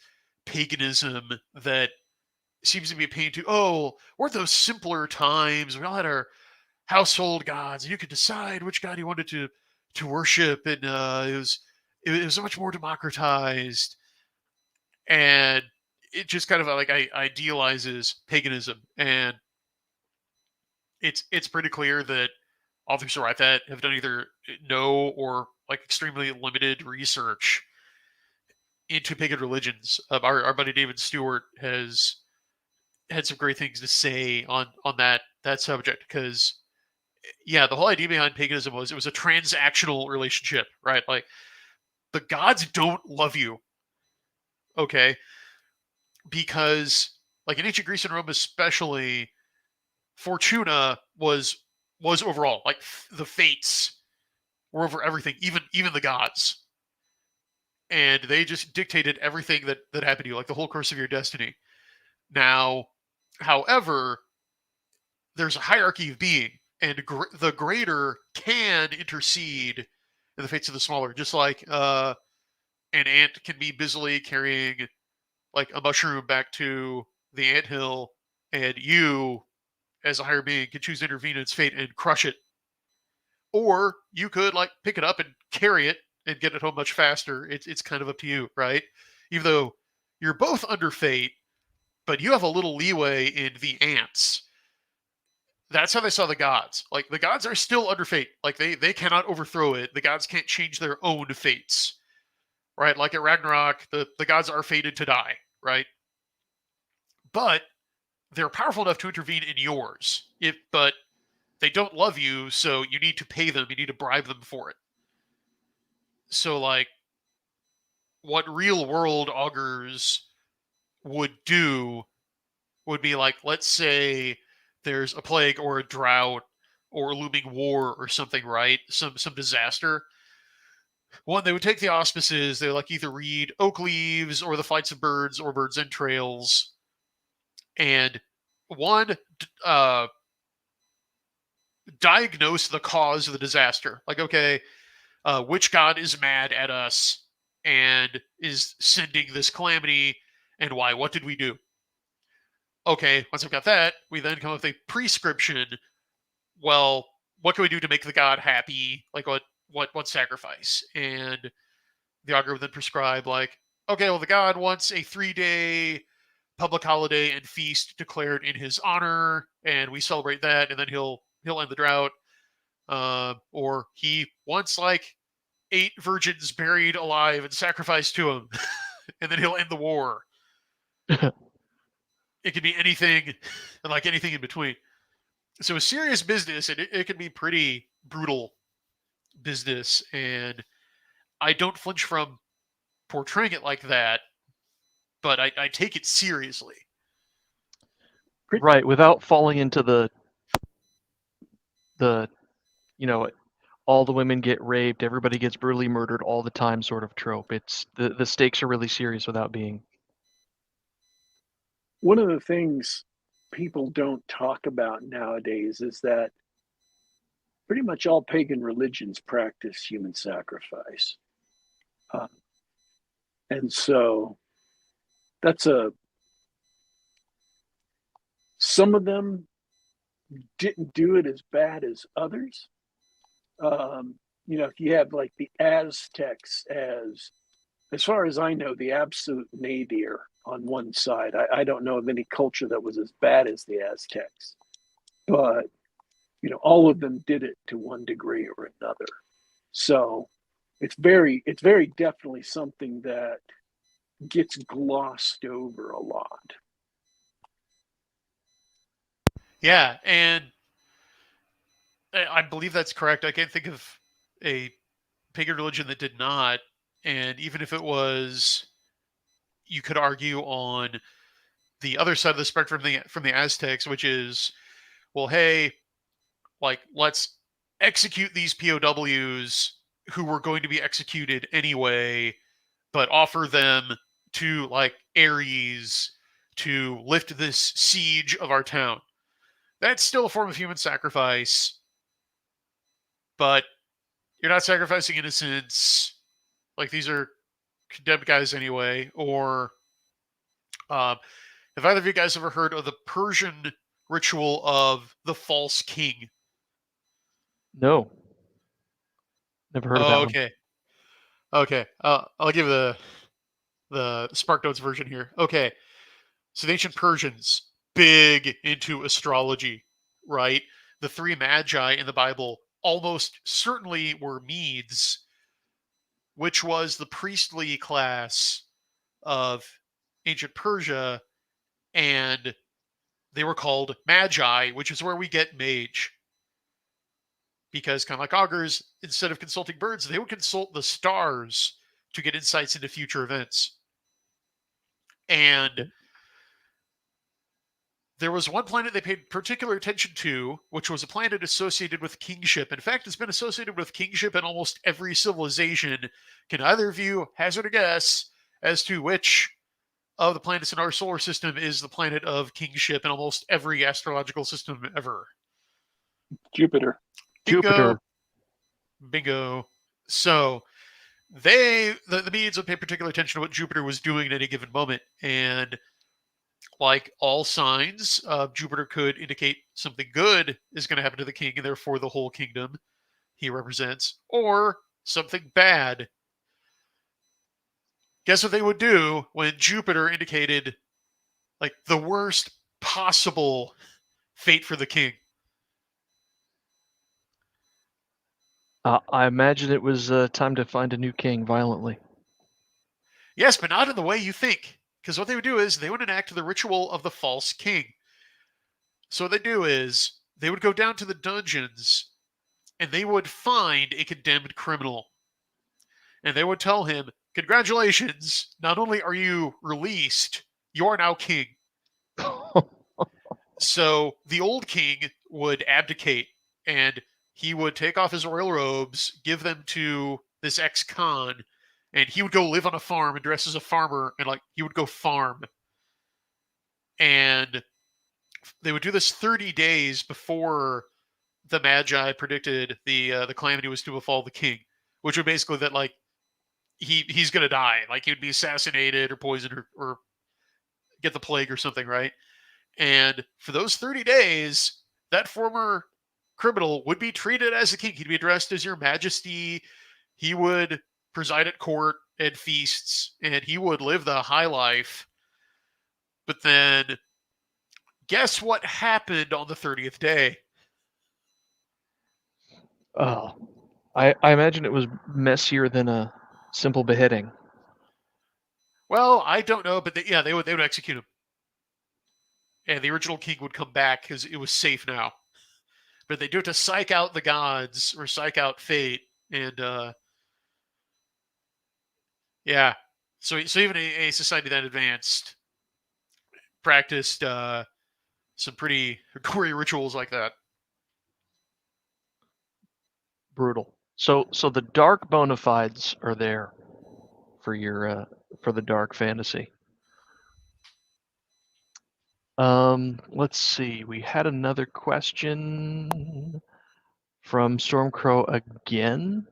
S3: paganism that seems to be a pain to. Oh, weren't those simpler times? We all had our household gods, and you could decide which god you wanted to worship, and it was much more democratized, and it just kind of like idealizes paganism, and it's pretty clear that authors who write that have done either no or like extremely limited research into pagan religions. Our buddy David Stewart has had some great things to say on that subject, because yeah, the whole idea behind paganism was it was a transactional relationship, right? Like the gods don't love you, okay? Because like in ancient Greece and Rome especially, Fortuna was overall like the fates were over everything, even the gods, and they just dictated everything that happened to you, like the whole course of your destiny. Now, however, there's a hierarchy of being, and the greater can intercede in the fates of the smaller. Just like an ant can be busily carrying like a mushroom back to the anthill, and you, as a higher being, can choose to intervene in its fate and crush it. Or you could like pick it up and carry it and get it home much faster. It's kind of up to you, right? Even though you're both under fate, but you have a little leeway in the ants. That's how they saw the gods. Like the gods are still under fate. Like they cannot overthrow it. The gods can't change their own fates. Right? Like at Ragnarok, the gods are fated to die, right? But they're powerful enough to intervene in yours. But they don't love you, so you need to pay them, you need to bribe them for it. So like what real world augurs would do would be like, let's say there's a plague or a drought or a looming war or something, right? Some disaster. One, they would take the auspices, they would like either read oak leaves or the flights of birds or birds' entrails, and one, diagnose the cause of the disaster. Like, okay, which god is mad at us and is sending this calamity, and why? What did we do? Okay, once I've got that, we then come up with a prescription. Well, what can we do to make the god happy? Like, what sacrifice? And the augur would then prescribe, like, okay, well, the god wants a 3-day public holiday and feast declared in his honor, and we celebrate that, and then he'll end the drought. Or he wants like 8 virgins buried alive and sacrificed to him, and then he'll end the war. It could be anything, and like anything in between. So a serious business, and it can be pretty brutal business, and I don't flinch from portraying it like that, but I take it seriously.
S2: Right, without falling into the all the women get raped, everybody gets brutally murdered all the time sort of trope. It's the stakes are really serious without being.
S1: One of the things people don't talk about nowadays is that pretty much all pagan religions practice human sacrifice. And so that's some of them didn't do it as bad as others. If you have like the Aztecs as far as I know, the absolute nadir on one side. I don't know of any culture that was as bad as the Aztecs, but all of them did it to one degree or another. So it's very definitely something that gets glossed over a lot.
S3: Yeah, and I believe that's correct. I can't think of a pagan religion that did not. And even if it was, you could argue on the other side of the spectrum from the Aztecs, which is, well, hey, like let's execute these POWs who were going to be executed anyway, but offer them to like Ares to lift this siege of our town. That's still a form of human sacrifice, but you're not sacrificing innocents. Like, these are condemned guys anyway. Or have either of you guys ever heard of the Persian ritual of the false king?
S2: No. Never heard of that
S3: Oh,
S2: one.
S3: okay. Okay. I'll give the Spark Notes version here. Okay. So the ancient Persians, big into astrology, right? The three magi in the Bible almost certainly were Medes, which was the priestly class of ancient Persia, and they were called magi, which is where we get mage. Because, kind of like augurs, instead of consulting birds, they would consult the stars to get insights into future events. And there was one planet they paid particular attention to, which was a planet associated with kingship. In fact, it's been associated with kingship in almost every civilization. Can either of you hazard a guess as to which of the planets in our solar system is the planet of kingship in almost every astrological system ever?
S1: Jupiter.
S3: Bingo.
S2: Jupiter.
S3: Bingo. So the Medes would pay particular attention to what Jupiter was doing at any given moment. And like all signs, Jupiter could indicate something good is going to happen to the king and therefore the whole kingdom he represents, or something bad. Guess what they would do when Jupiter indicated like the worst possible fate for the king?
S2: I imagine it was time to find a new king violently.
S3: Yes, but not in the way you think. Because what they would do is they would enact the ritual of the false king. So what they do is they would go down to the dungeons and they would find a condemned criminal. And they would tell him, congratulations, not only are you released, you are now king. So the old king would abdicate and he would take off his royal robes, give them to this ex-con, and he would go live on a farm and dress as a farmer, and like he would go farm. And they would do this 30 days before the Magi predicted the calamity was to befall the king, which would basically that like he's gonna die, like he would be assassinated or poisoned or get the plague or something, right? And for those 30 days, that former criminal would be treated as a king. He'd be addressed as your majesty. He would preside at court and feasts, and he would live the high life. But then, guess what happened on the 30th day?
S2: Oh, I imagine it was messier than a simple beheading.
S3: Well, I don't know, but they would execute him. And the original king would come back because it was safe now. But they do it to psych out the gods or psych out fate. And yeah. So even a society that advanced practiced some pretty gory rituals like that.
S2: Brutal. So the dark bona fides are there for your for the dark fantasy. Let's see. We had another question from Stormcrow again.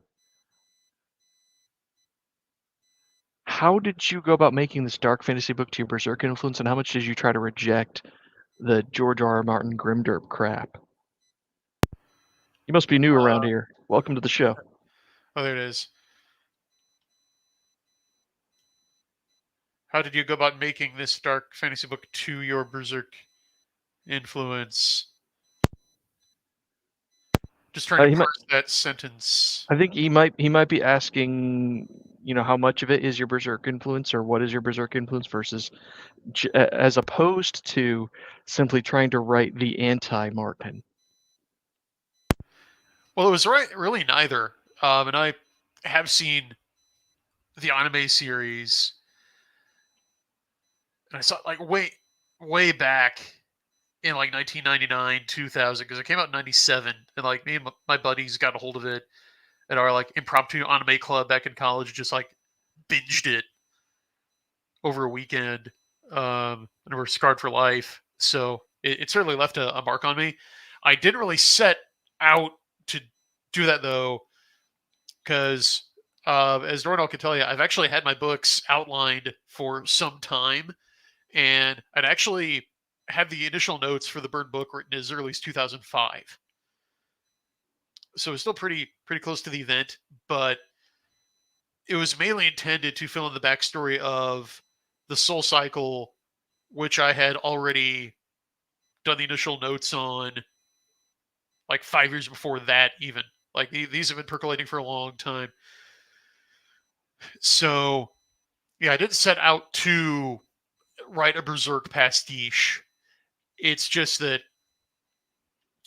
S2: How did you go about making this dark fantasy book to your Berserk influence, and how much did you try to reject the George R. R. Martin Grimderp crap? You must be new around here. Welcome to the show.
S3: Oh, there it is. How did you go about making this dark fantasy book to your Berserk influence? Just trying to parse that sentence.
S2: I think he might be asking, you know, how much of it is your Berserk influence, or what is your Berserk influence versus, as opposed to simply trying to write the anti-Martin.
S3: Well, it was really neither. And I have seen the anime series, and I saw it like way back in like 1999, 2000, because it came out in 97, and like me and my buddies got a hold of it at our like impromptu anime club back in college, just like binged it over a weekend, and we're scarred for life. So it certainly left a mark on me. I didn't really set out to do that though, because as Dornell can tell you, I've actually had my books outlined for some time, and I'd actually had the initial notes for the Bird book written as early as 2005. So it's still pretty close to the event, but it was mainly intended to fill in the backstory of the Soul Cycle, which I had already done the initial notes on like 5 years before that even. Like these have been percolating for a long time. So yeah, I didn't set out to write a Berserk pastiche. It's just that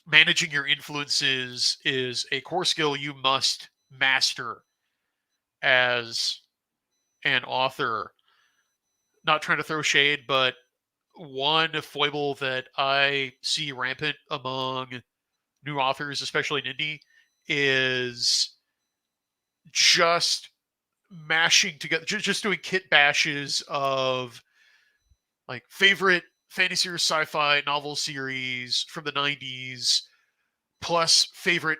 S3: managing your influences is a core skill you must master as an author. Not trying to throw shade, but one foible that I see rampant among new authors, especially in indie, is just mashing together, just doing kit bashes of like favorite fantasy or sci-fi novel series from the 90s, plus favorite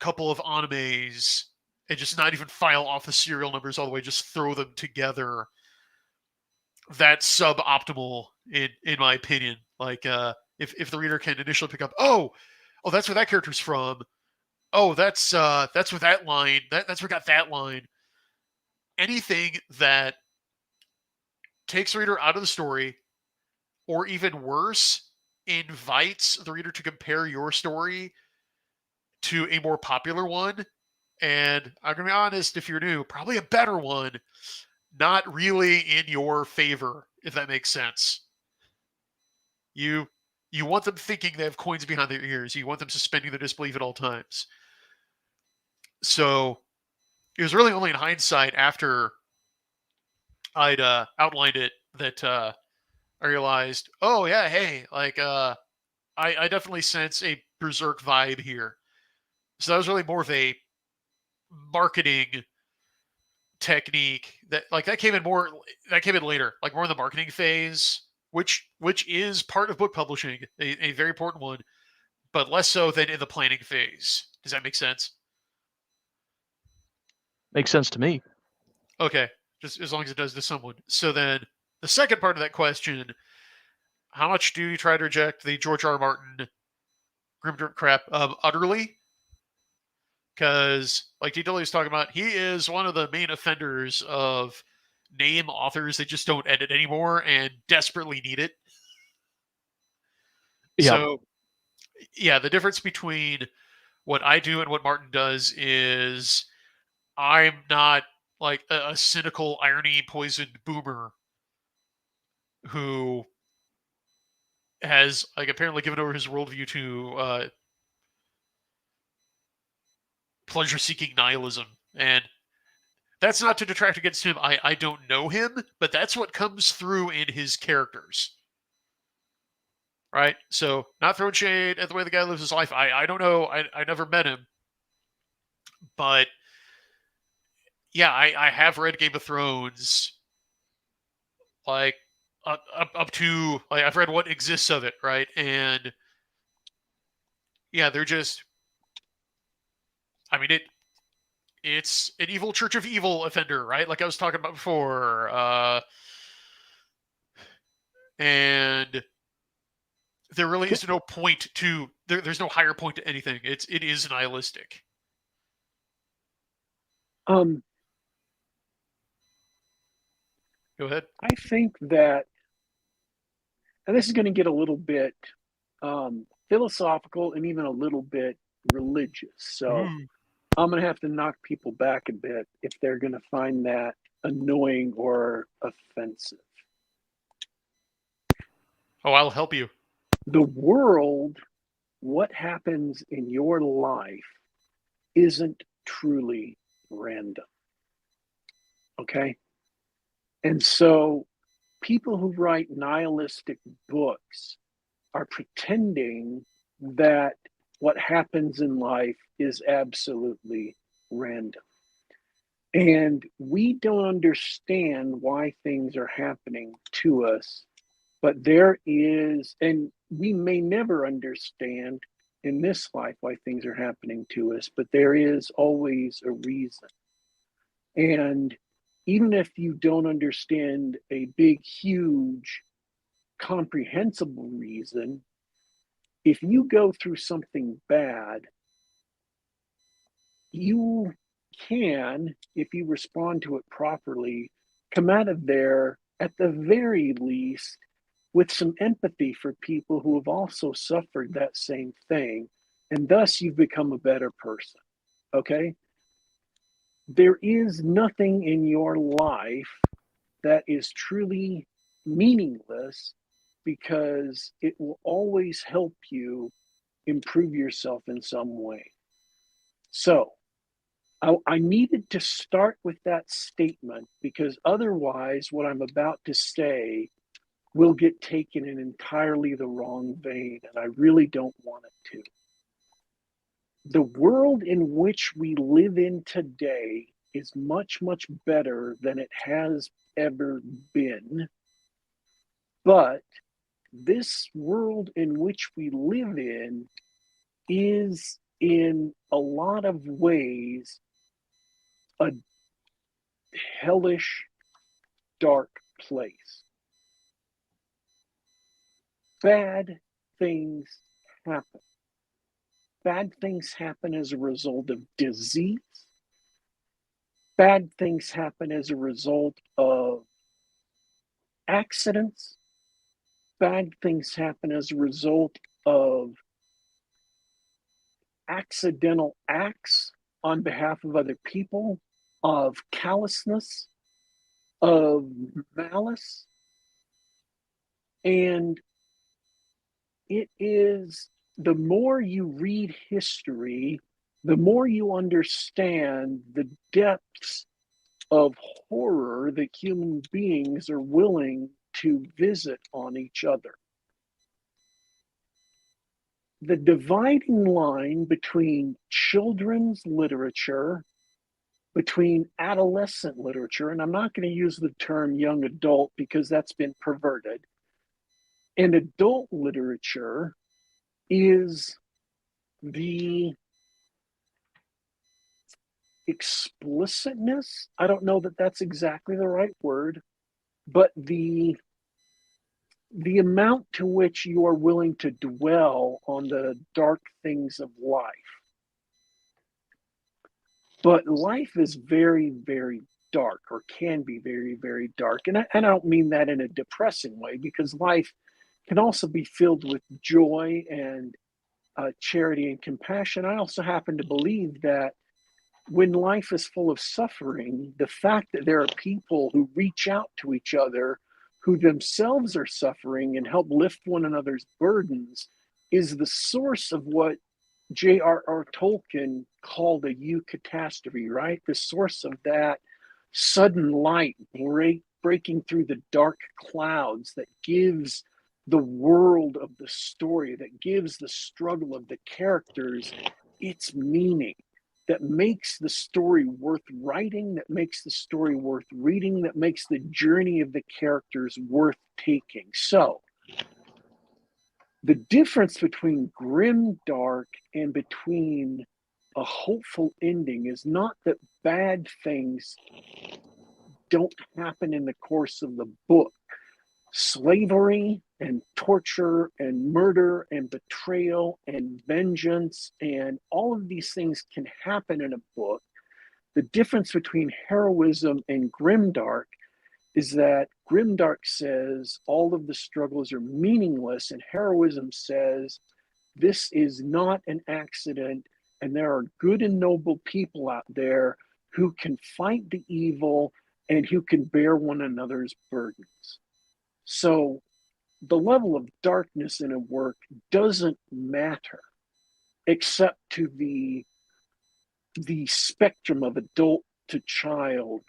S3: couple of animes, and just not even file off the serial numbers all the way, just throw them together. That's suboptimal in my opinion. Like if the reader can initially pick up, oh, that's where that character's from. Oh, that's where that line, that's where got that line. Anything that takes the reader out of the story, or even worse, invites the reader to compare your story to a more popular one. And I'm going to be honest, if you're new, probably a better one, not really in your favor, if that makes sense. You want them thinking they have coins behind their ears. You want them suspending their disbelief at all times. So it was really only in hindsight after I'd outlined it that I realized, oh yeah, hey, like I definitely sense a Berserk vibe here. So that was really more of a marketing technique that came in later, like more in the marketing phase, which is part of book publishing, a very important one, but less so than in the planning phase. Does that make sense?
S2: Makes sense to me.
S3: Okay, just as long as it does to someone. So then the second part of that question, how much do you try to reject the George R. R. Martin grimdark crap utterly? Because, like D. W. was talking about, he is one of the main offenders of name authors that just don't edit anymore and desperately need it.
S2: Yeah.
S3: So, yeah, the difference between what I do and what Martin does is I'm not like a cynical, irony poisoned boomer who has like apparently given over his worldview to pleasure-seeking nihilism. And that's not to detract against him. I don't know him, but that's what comes through in his characters. Right? So, not throwing shade at the way the guy lives his life. I don't know. I never met him. But, yeah, I have read Game of Thrones. Like, up to, like, I've read what exists of it, right? And, yeah, they're just, I mean, it's an evil Church of Evil offender, right? Like I was talking about before. And there really is no point to there's no higher point to anything. It is nihilistic.
S1: Go
S3: ahead.
S1: I think that, and this is going to get a little bit philosophical and even a little bit religious. So I'm going to have to knock people back a bit if they're going to find that annoying or offensive.
S3: Oh, I'll help you.
S1: The world, what happens in your life isn't truly random. Okay? And so people who write nihilistic books are pretending that what happens in life is absolutely random. And we don't understand why things are happening to us, but there is, and we may never understand in this life why things are happening to us, but there is always a reason. And even if you don't understand a big, huge, comprehensible reason, if you go through something bad, you can, if you respond to it properly, come out of there at the very least with some empathy for people who have also suffered that same thing. And thus you've become a better person. Okay? There is nothing in your life that is truly meaningless because it will always help you improve yourself in some way. So, I needed to start with that statement because otherwise, what I'm about to say will get taken in entirely the wrong vein, and I really don't want it to. The world in which we live in today is much, much better than it has ever been. But this world in which we live in is, in a lot of ways, a hellish, dark place. Bad things happen. Bad things happen as a result of disease. Bad things happen as a result of accidents. Bad things happen as a result of accidental acts on behalf of other people, of callousness, of malice. And it is, the more you read history, the more you understand the depths of horror that human beings are willing to visit on each other. The dividing line between children's literature, between adolescent literature, and I'm not going to use the term young adult because that's been perverted, and adult literature is the explicitness. I don't know that that's exactly the right word, but the amount to which you are willing to dwell on the dark things of life. But life is very, very dark, or can be very, very dark. And I don't mean that in a depressing way, because life can also be filled with joy and charity and compassion. I also happen to believe that when life is full of suffering, the fact that there are people who reach out to each other who themselves are suffering and help lift one another's burdens is the source of what J.R.R. Tolkien called a eucatastrophe, right? The source of that sudden light breaking through the dark clouds that gives the world of the story, that gives the struggle of the characters its meaning, that makes the story worth writing, that makes the story worth reading, that makes the journey of the characters worth taking. So, the difference between grim dark and between a hopeful ending is not that bad things don't happen in the course of the book. Slavery and torture and murder and betrayal and vengeance and all of these things can happen in a book. The difference between heroism and grimdark is that grimdark says all of the struggles are meaningless, and heroism says this is not an accident, and there are good and noble people out there who can fight the evil and who can bear one another's burdens. So the level of darkness in a work doesn't matter except to the spectrum of adult to child,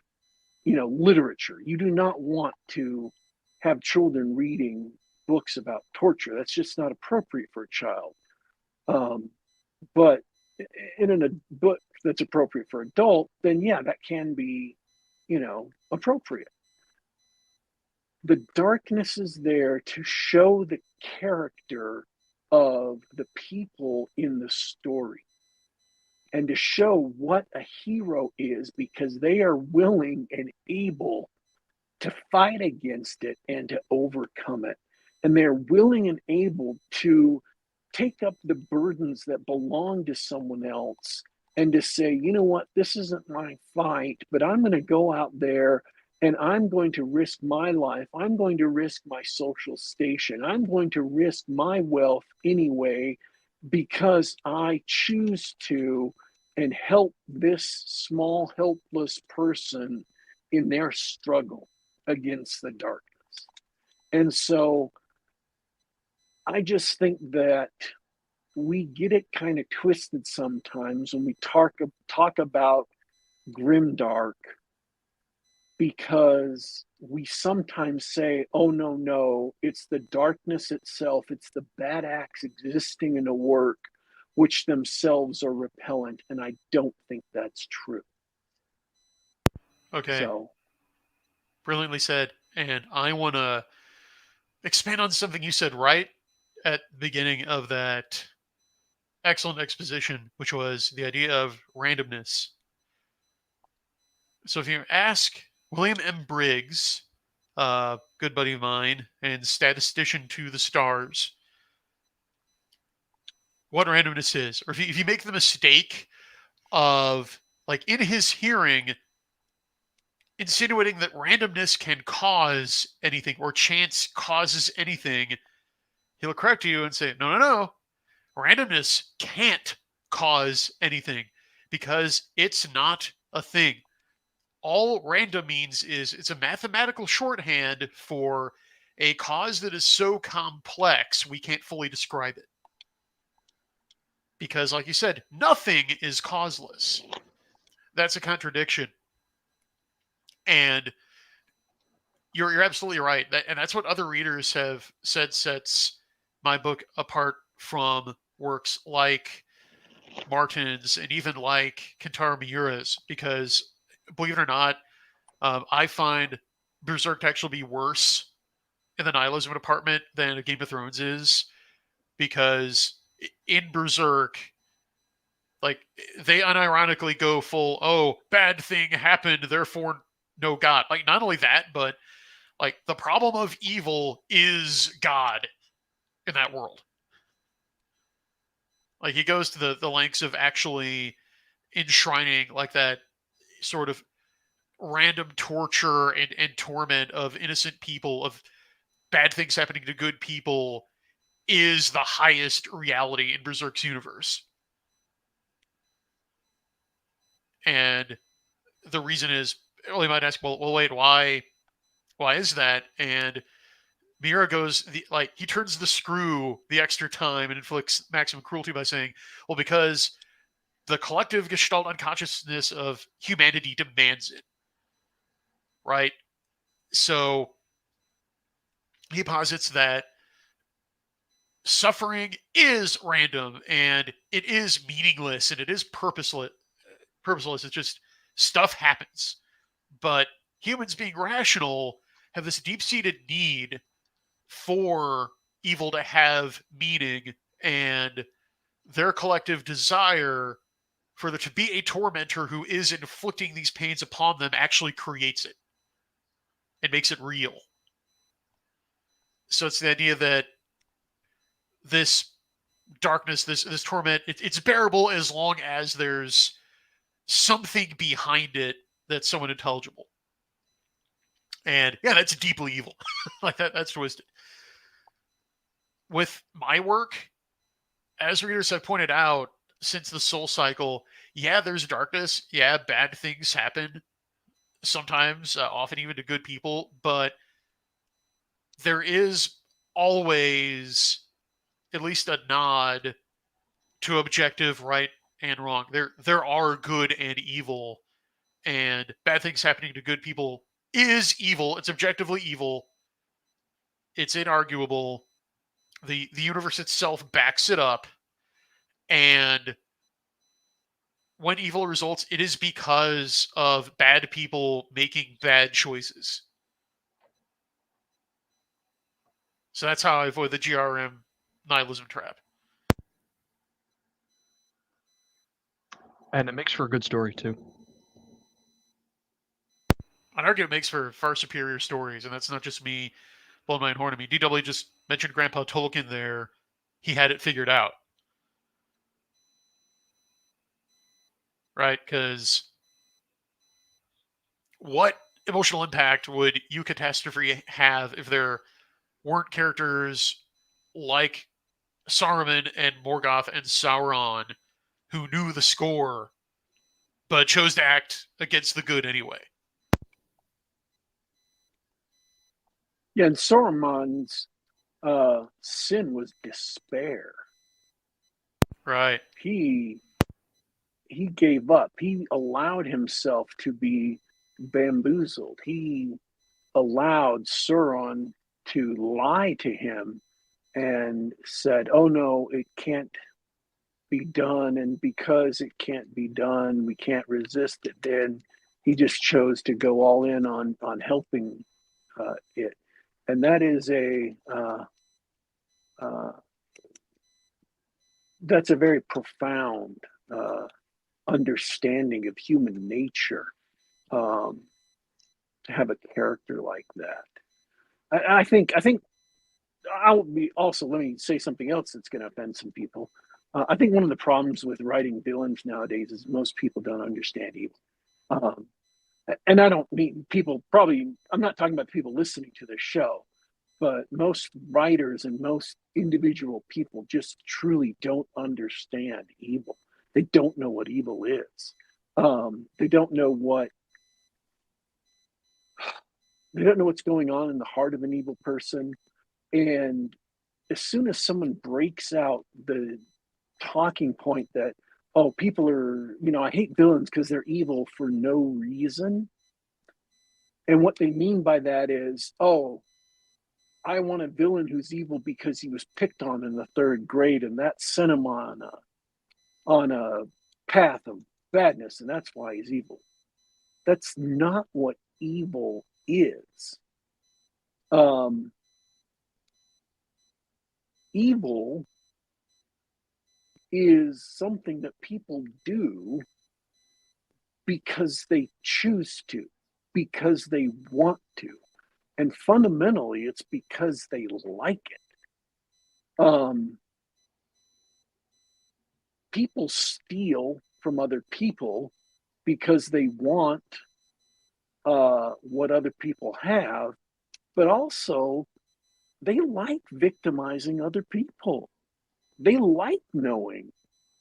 S1: literature. You do not want to have children reading books about torture. That's just not appropriate for a child. But in a book that's appropriate for adult, then yeah, that can be, appropriate. The darkness is there to show the character of the people in the story. and to show what a hero is, because they are willing and able to fight against it and to overcome it. And they're willing and able to take up the burdens that belong to someone else and to say, you know what, this isn't my fight, but I'm going to go out there and I'm going to risk my life. I'm going to risk my social station. I'm going to risk my wealth anyway, because I choose to, and help this small, helpless person in their struggle against the darkness. And so I just think that we get it kind of twisted sometimes when we talk about grimdark, because we sometimes say, oh, no, it's the darkness itself, it's the bad acts existing in a work which themselves are repellent. And I don't think that's true.
S3: Okay.
S1: So,
S3: Brilliantly said. And I want to expand on something you said right at the beginning of that excellent exposition, which was the idea of randomness. So if you ask William M. Briggs, good buddy of mine and statistician to the stars, what randomness is, or if you make the mistake of, like, in his hearing, insinuating that randomness can cause anything or chance causes anything, he'll correct you and say, no, randomness can't cause anything because it's not a thing. All random means is it's a mathematical shorthand for a cause that is so complex we can't fully describe it. Because, like you said, nothing is causeless. That's a contradiction. And you're absolutely right. And that's what other readers have said sets my book apart from works like Martin's and even like Kentaro Miura's, because, believe it or not, I find Berserk to actually be worse in the nihilism department than a Game of Thrones is, because in Berserk, like, they unironically go full, oh, bad thing happened, therefore no God. Like, not only that, but like, the problem of evil is God in that world. Like, he goes to the lengths of actually enshrining, like, that sort of random torture and torment of innocent people, of bad things happening to good people, is the highest reality in Berserk's universe. And the reason is, well, you might ask, well, wait, why is that? And Miura goes, he turns the screw the extra time and inflicts maximum cruelty by saying, well, because the collective Gestalt unconsciousness of humanity demands it, right? So he posits that suffering is random and it is meaningless and it is purposeless. It's just stuff happens. But humans, being rational, have this deep-seated need for evil to have meaning, and their collective desire for there to be a tormentor who is inflicting these pains upon them actually creates it and makes it real. So it's the idea that this darkness, this torment, it's bearable as long as there's something behind it that's somewhat intelligible. And yeah, that's deeply evil. Like, that's twisted. With my work, as readers have pointed out since the Soul Cycle, yeah, there's darkness. Yeah, bad things happen sometimes, often even to good people, but there is always at least a nod to objective right and wrong. There are good and evil, and bad things happening to good people is evil. It's objectively evil. It's inarguable. The universe itself backs it up. And when evil results, it is because of bad people making bad choices. So that's how I avoid the GRM nihilism trap.
S2: And it makes for a good story too.
S3: I'd argue it makes for far superior stories, and that's not just me blowing my own horn. I mean, DW just mentioned Grandpa Tolkien there. He had it figured out. Right? Because what emotional impact would You Catastrophe have if there weren't characters like Saruman and Morgoth and Sauron who knew the score but chose to act against the good anyway?
S1: Yeah, and Saruman's sin was despair.
S3: Right.
S1: He gave up. He allowed himself to be bamboozled. He allowed Sauron to lie to him and said, "Oh no, it can't be done." And because it can't be done, we can't resist it. Then he just chose to go all in on helping it, and that is uh, that's a very profound understanding of human nature. Um, to have a character like that, I think I'll be also. Let me say something else that's going to offend some people. I think one of the problems with writing villains nowadays is most people don't understand evil. Um, and I don't mean people probably, I'm not talking about the people listening to this show, but most writers and most individual people just truly don't understand evil. They don't know what evil is. They don't know what's going on in the heart of an evil person. And as soon as someone breaks out the talking point that, oh, people are, I hate villains because they're evil for no reason. And what they mean by that is, oh, I want a villain who's evil because he was picked on in the third grade and that sent him on a path of badness, and that's why he's evil. That's not what evil is. Evil is something that people do because they choose to, because they want to. And fundamentally, it's because they like it. People steal from other people because they want what other people have, but also they like victimizing other people. They like knowing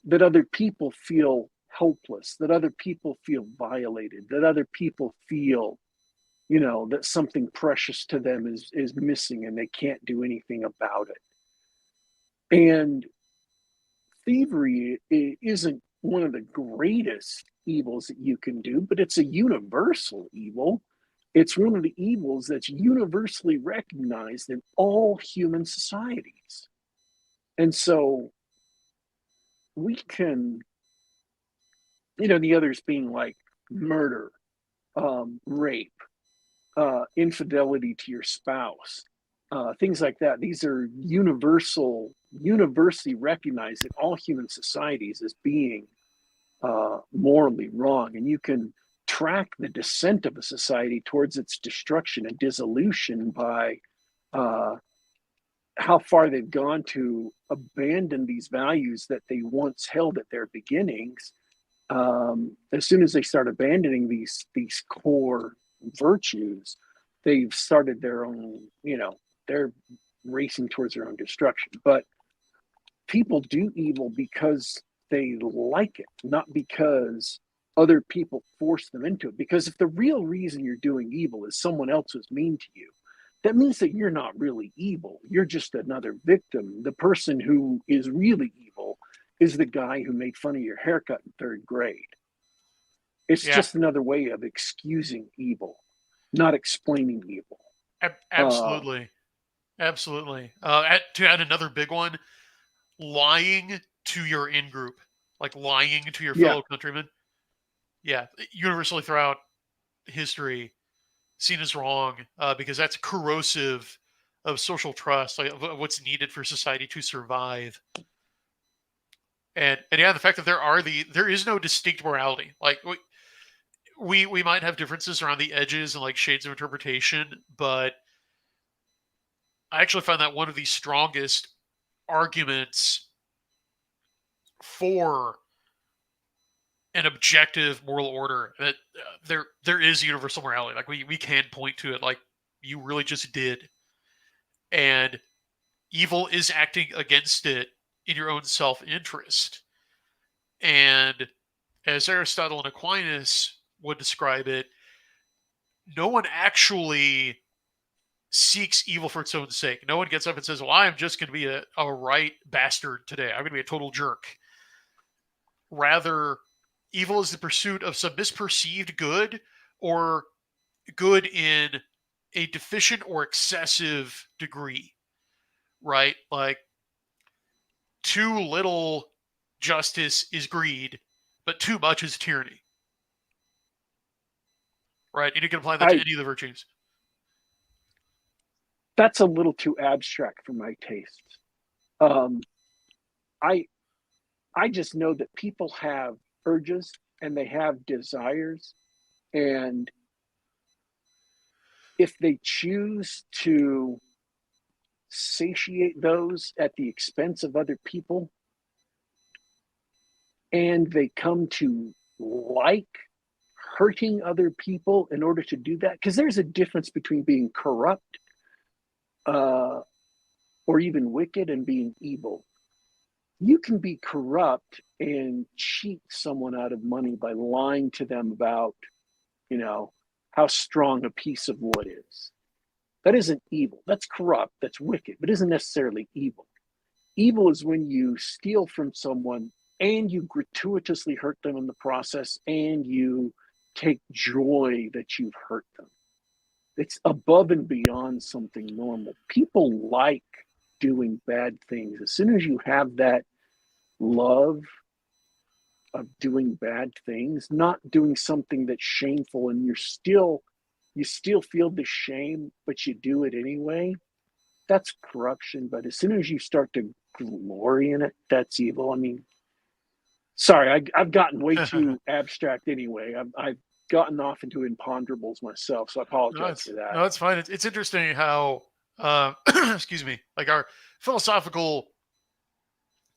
S1: that other people feel helpless, that other people feel violated, that other people feel, that something precious to them is missing and they can't do anything about it. And thievery isn't one of the greatest evils that you can do, but it's a universal evil. It's one of the evils that's universally recognized in all human societies. And so we can, the others being like murder, rape, infidelity to your spouse, things like that. These are universally recognized in all human societies as being morally wrong. And you can track the descent of a society towards its destruction and dissolution by how far they've gone to abandon these values that they once held at their beginnings. As soon as they start abandoning these core virtues, they've started their own, they're racing towards their own destruction. But people do evil because they like it, not because other people force them into it. Because if the real reason you're doing evil is someone else was mean to you, that means that you're not really evil. You're just another victim. The person who is really evil is the guy who made fun of your haircut in third grade. It's just another way of excusing evil, not explaining evil.
S3: Absolutely. Absolutely. To add another big one, lying to your in-group, like lying to your fellow countrymen. Yeah, universally throughout history, seen as wrong because that's corrosive of social trust, like of what's needed for society to survive. And yeah, the fact that there is no distinct morality. Like we might have differences around the edges and like shades of interpretation, but I actually find that one of the strongest arguments for an objective moral order, that there is universal morality. Like we can point to it, like you really just did, and evil is acting against it in your own self-interest. And as Aristotle and Aquinas would describe it, no one actually seeks evil for its own sake. No one gets up and says, well, I'm just going to be a right bastard today. I'm going to be a total jerk. Rather, evil is the pursuit of some misperceived good, or good in a deficient or excessive degree, right? Like, too little justice is greed, but too much is tyranny. Right? And you can apply that to any of the virtues.
S1: That's a little too abstract for my tastes. I just know that people have urges and they have desires, and if they choose to satiate those at the expense of other people, and they come to like hurting other people in order to do that, because there's a difference between being corrupt or even wicked and being evil. You can be corrupt and cheat someone out of money by lying to them about, how strong a piece of wood is. That isn't evil. That's corrupt. That's wicked, but isn't necessarily evil. Evil is when you steal from someone and you gratuitously hurt them in the process, and you take joy that you've hurt them. It's above and beyond something normal. People like doing bad things. As soon as you have that love of doing bad things, not doing something that's shameful, and you still feel the shame, but you do it anyway, that's corruption. But as soon as you start to glory in it, that's evil. I mean, sorry, I've gotten way too abstract anyway. I've gotten off into imponderables myself, so I apologize for that.
S3: No, it's fine. It's interesting how, excuse me, like our philosophical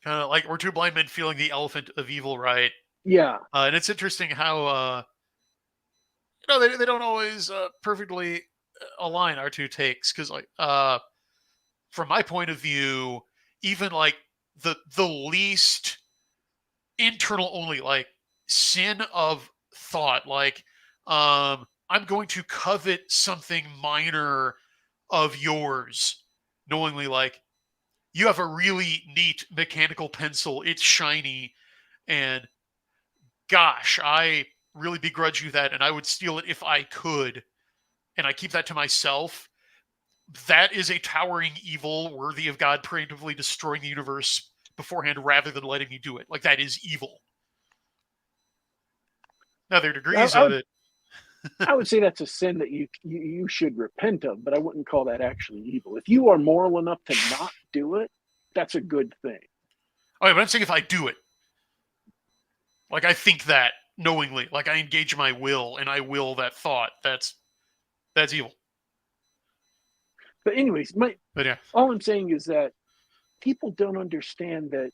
S3: kind of like we're two blind men feeling the elephant of evil, right?
S1: Yeah.
S3: And it's interesting how, they don't always perfectly align our two takes, because like from my point of view, even like the least internal only like sin of thought, like I'm going to covet something minor of yours knowingly, like you have a really neat mechanical pencil, it's shiny, and gosh, I really begrudge you that, and I would steal it if I could, and I keep that to myself. That is a towering evil worthy of God preemptively destroying the universe beforehand rather than letting me do it. Like, that is evil. Now, there are degrees of it.
S1: I would say that's a sin that you should repent of, but I wouldn't call that actually evil. If you are moral enough to not do it, that's a good thing.
S3: Okay, but I'm saying if I do it, like I think that knowingly, like I engage my will and I will that thought, that's evil.
S1: But anyways,
S3: yeah.
S1: All I'm saying is that people don't understand that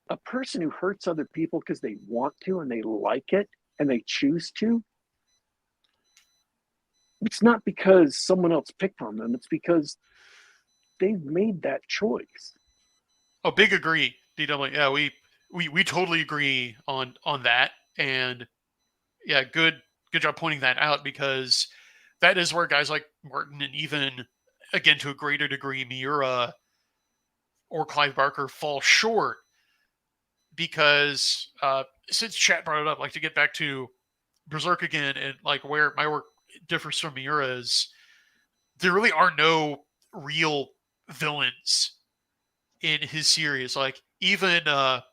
S1: a person who hurts other people because they want to and they like it and they choose to, it's not because someone else picked on them. It's because they've made that choice.
S3: Oh, big agree, DW. Yeah, we totally agree on that. And yeah, good job pointing that out, because that is where guys like Martin, and even again to a greater degree Miura or Clive Barker fall short. Because since chat brought it up, like to get back to Berserk again, and like where my work differs from Miura's, there really are no real villains in his series. Like even the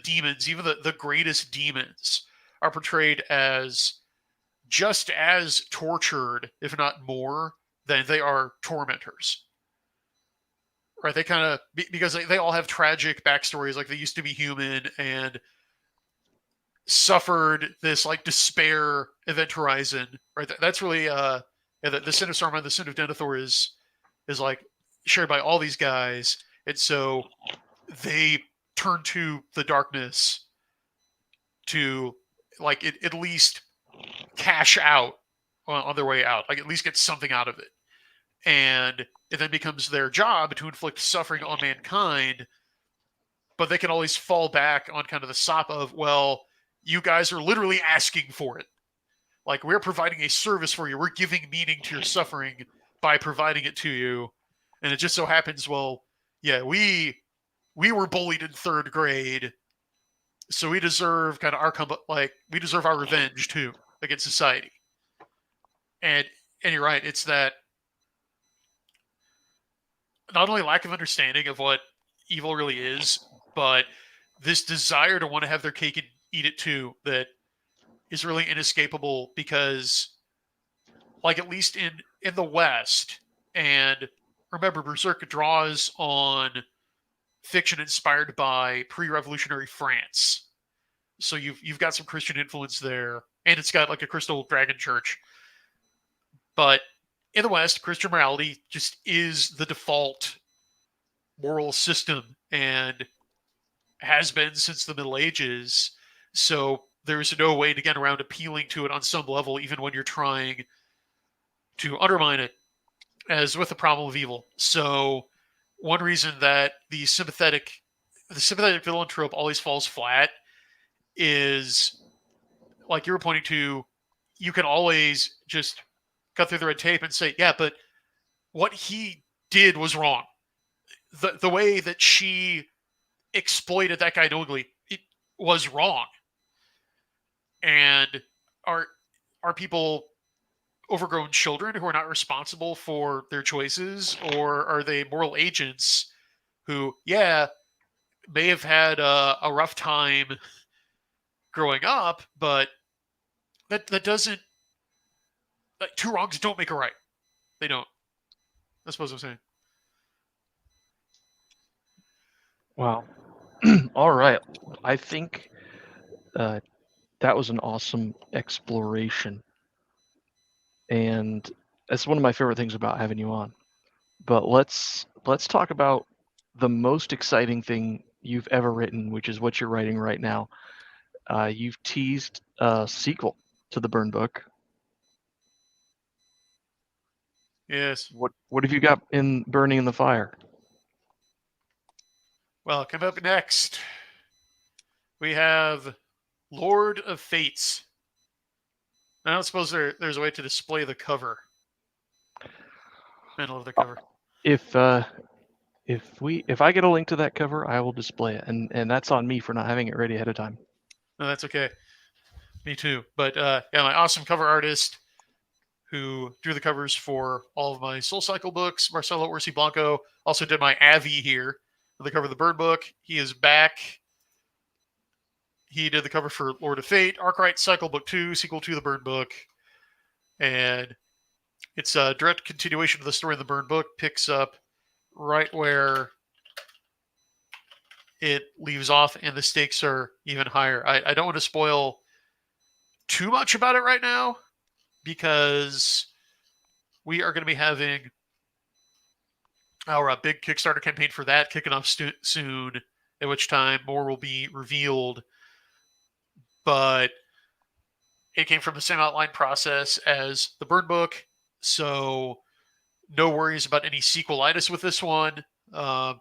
S3: demons, even the greatest demons, are portrayed as just as tortured, if not more, than they are tormentors. right? They kind of because they all have tragic backstories, like they used to be human and suffered this like despair event horizon, right? That's really the sin of Saruman, the sin of Denethor is like shared by all these guys, and so they turn to the darkness to like at least cash out on their way out, like at least get something out of it, and it then becomes their job to inflict suffering on mankind. But they can always fall back on kind of the sop of, well, you guys are literally asking for it. Like, we're providing a service for you. We're giving meaning to your suffering by providing it to you. And it just so happens, well, yeah, we were bullied in 3rd grade, so we deserve kind of we deserve our revenge too against society. And you're right, it's that not only lack of understanding of what evil really is, but this desire to want to have their cake and eat it too that is really inescapable because, like, at least in the West, and remember, Berserk draws on fiction inspired by pre-revolutionary France. So you've got some Christian influence there, and it's got like a crystal dragon church. But in the West, Christian morality just is the default moral system and has been since the Middle Ages. So there's no way to get around appealing to it on some level, even when you're trying to undermine it, as with the problem of evil. So one reason that the sympathetic villain trope always falls flat is, like you were pointing to, you can always just cut through the red tape and say, yeah, but what he did was wrong. The way that she exploited that guy knowingly, it was wrong. And are people overgrown children who are not responsible for their choices, or are they moral agents who, yeah, may have had a rough time growing up, but that doesn't, like, 2 wrongs don't make a right. They don't. I suppose I'm saying.
S2: Wow. All right. I think that was an awesome exploration. And that's one of my favorite things about having you on. But let's talk about the most exciting thing you've ever written, which is what you're writing right now. You've teased a sequel to the Burn book.
S3: Yes.
S2: What have you got in Burning in the Fire?
S3: Well, coming up next, we have Lord of Fates. I don't suppose there's a way to display the cover. Middle of the cover.
S2: If I get a link to that cover, I will display it, and that's on me for not having it ready ahead of time.
S3: No, that's okay. Me too. But yeah, my awesome cover artist who drew the covers for all of my Soul Cycle books, Marcelo Orsi Blanco, also did my Avi here for the cover of the Burn book. He is back. He did the cover for Lord of Fate, Arkwright Cycle Book 2, sequel to the Burn book. And it's a direct continuation of the story in the Burn book, picks up right where it leaves off, and the stakes are even higher. I don't want to spoil too much about it right now, because we are going to be having our big Kickstarter campaign for that kicking off soon, at which time more will be revealed. But it came from the same outline process as the Burn book, so no worries about any sequelitis with this one. I've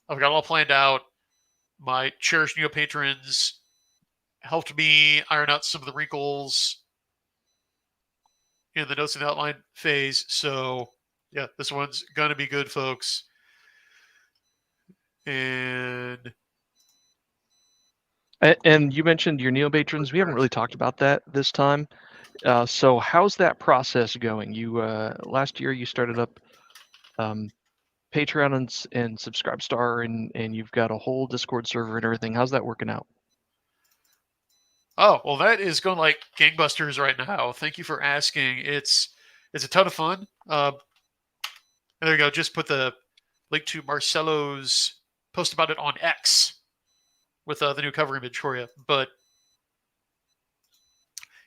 S3: got it all planned out. My cherished Neo patrons helped me iron out some of the wrinkles in the notes and outline phase. So, yeah, this one's going to be good, folks. And
S2: you mentioned your Neo patrons. We haven't really talked about that this time. So how's that process going? You last year you started up Patreon and Subscribestar, and you've got a whole Discord server and everything. How's that working out?
S3: oh, well, that is going like gangbusters right now. Thank you for asking. It's a ton of fun. There you go. Just put the link to Marcelo's post about it on X with the new cover image for you. But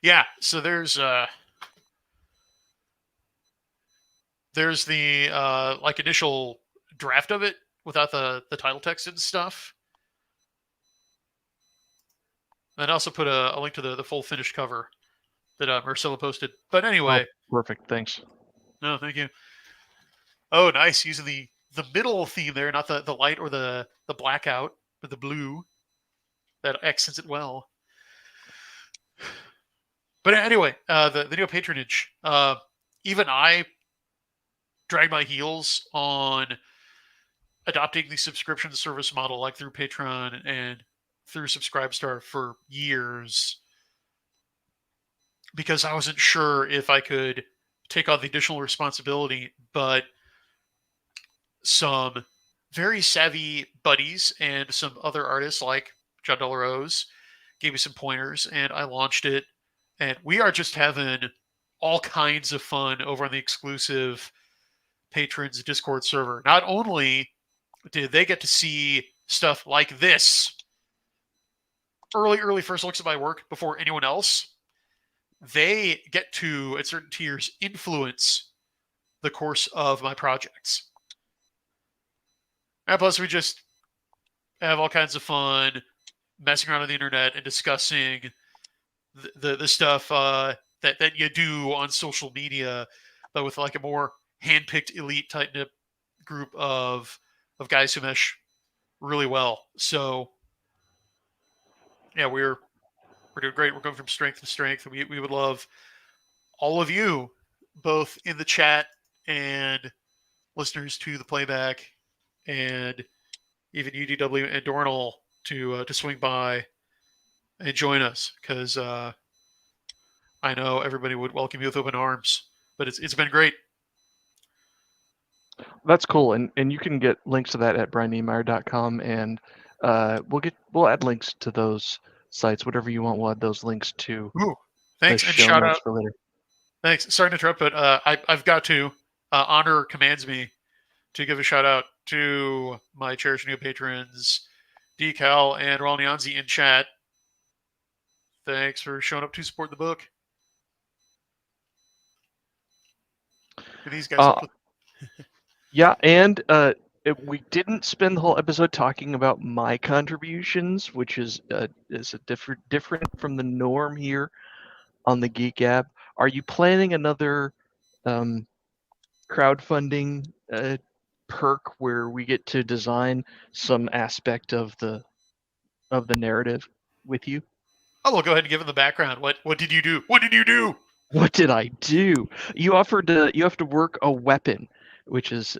S3: yeah, so there's the like initial draft of it without the title text and stuff. And I also put a link to the full finished cover that Marcelo posted. But anyway,
S2: Perfect. Thanks.
S3: no, thank you. Oh, nice, using the middle theme there, not the light or the blackout, but the blue. That accents it well. But anyway, the new patronage. Even I drag my heels on adopting the subscription service model, like through Patreon and through Subscribestar for years, because I wasn't sure if I could take on the additional responsibility. But some very savvy buddies and some other artists like John Delarosa gave me some pointers, and I launched it. And we are just having all kinds of fun over on the exclusive patrons Discord server. Not only did they get to see stuff like this, early first looks at my work before anyone else, they get to, at certain tiers, influence the course of my projects. And plus, we just have all kinds of fun messing around on the internet and discussing the stuff that you do on social media, but with like a more handpicked, elite, tight-knit group of guys who mesh really well. So, yeah, we're doing great. We're going from strength to strength. We would love all of you, both in the chat and listeners to the playback, and even UDW and Dornell to swing by and join us, because I know everybody would welcome you with open arms. But it's been great.
S2: That's cool, and you can get links to that at brianniemeier.com, and we'll add links to those sites, whatever you want. We'll add those links to
S3: Ooh, thanks,
S2: the
S3: and
S2: show
S3: shout
S2: notes
S3: out.
S2: for later.
S3: Thanks. Sorry to interrupt, but I've got to. Honor commands me to give a shout out to my cherished new patrons, Decal and Ron Nyanzi in chat. Thanks for showing up to support the book. These guys help with.
S2: Yeah, and we didn't spend the whole episode talking about my contributions, which is a different from the norm here on the Geek Gab. Are you planning another crowdfunding perk where we get to design some aspect of the narrative with you?
S3: Oh, we'll go ahead and give him the background. What did you do? What did you do?
S2: What did I do? You offered to work a weapon, which is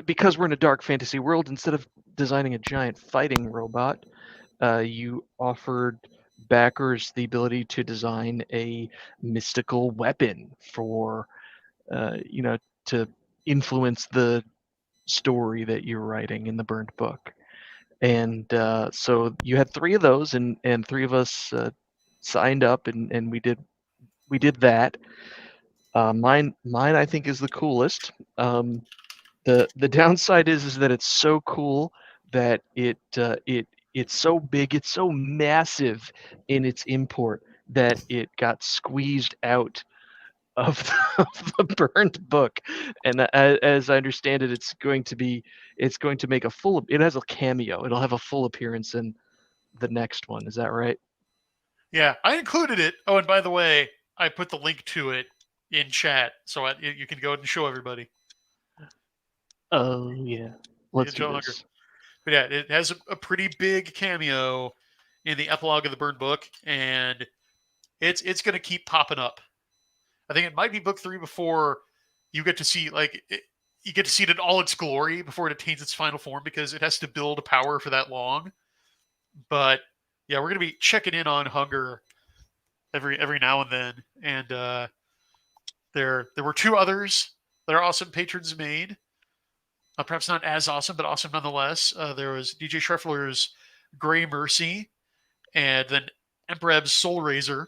S2: because we're in a dark fantasy world. Instead of designing a giant fighting robot, you offered backers the ability to design a mystical weapon for to influence the story that you're writing in the burned book. And so you had 3 of those, and 3 of us signed up, and we did that. Mine I think is the coolest. The downside is that it's so cool that it's so big, it's so massive in its import that it got squeezed out of the burned book. And as I understand it, it's going to make it has a cameo. It'll have a full appearance in the next one. Is that right?
S3: Yeah, I included it. Oh, and by the way, I put the link to it in chat, so you can go ahead and show everybody.
S2: Oh yeah, let's do this.
S3: But yeah, it has a pretty big cameo in the epilogue of the burned book, and it's going to keep popping up. I think it might be book 3 before you get to see you get to see it in all its glory before it attains its final form, because it has to build a power for that long. But yeah, we're going to be checking in on Hunger every now and then, and there were 2 others that are awesome patrons made. Perhaps not as awesome, but awesome nonetheless. There was DJ Schreffler's Grey Mercy, and then Empereb's Soul Razor.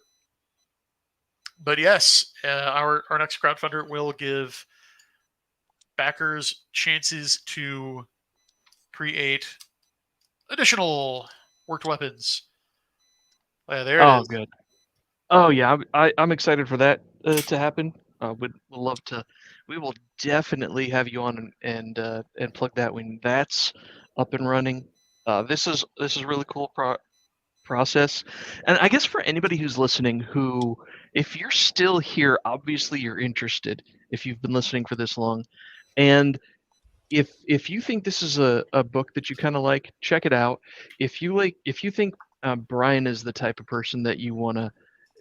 S3: But yes, our next crowdfunder will give backers chances to create additional worked weapons. There it is.
S2: Good. Oh yeah, I'm excited for that to happen. Would love to. We will definitely have you on and plug that when that's up and running. This is really cool process, and I guess for anybody who's listening, who if you're still here, obviously you're interested. If you've been listening for this long, and if you think this is a book that you kind of like, check it out. If you think Brian is the type of person that you want to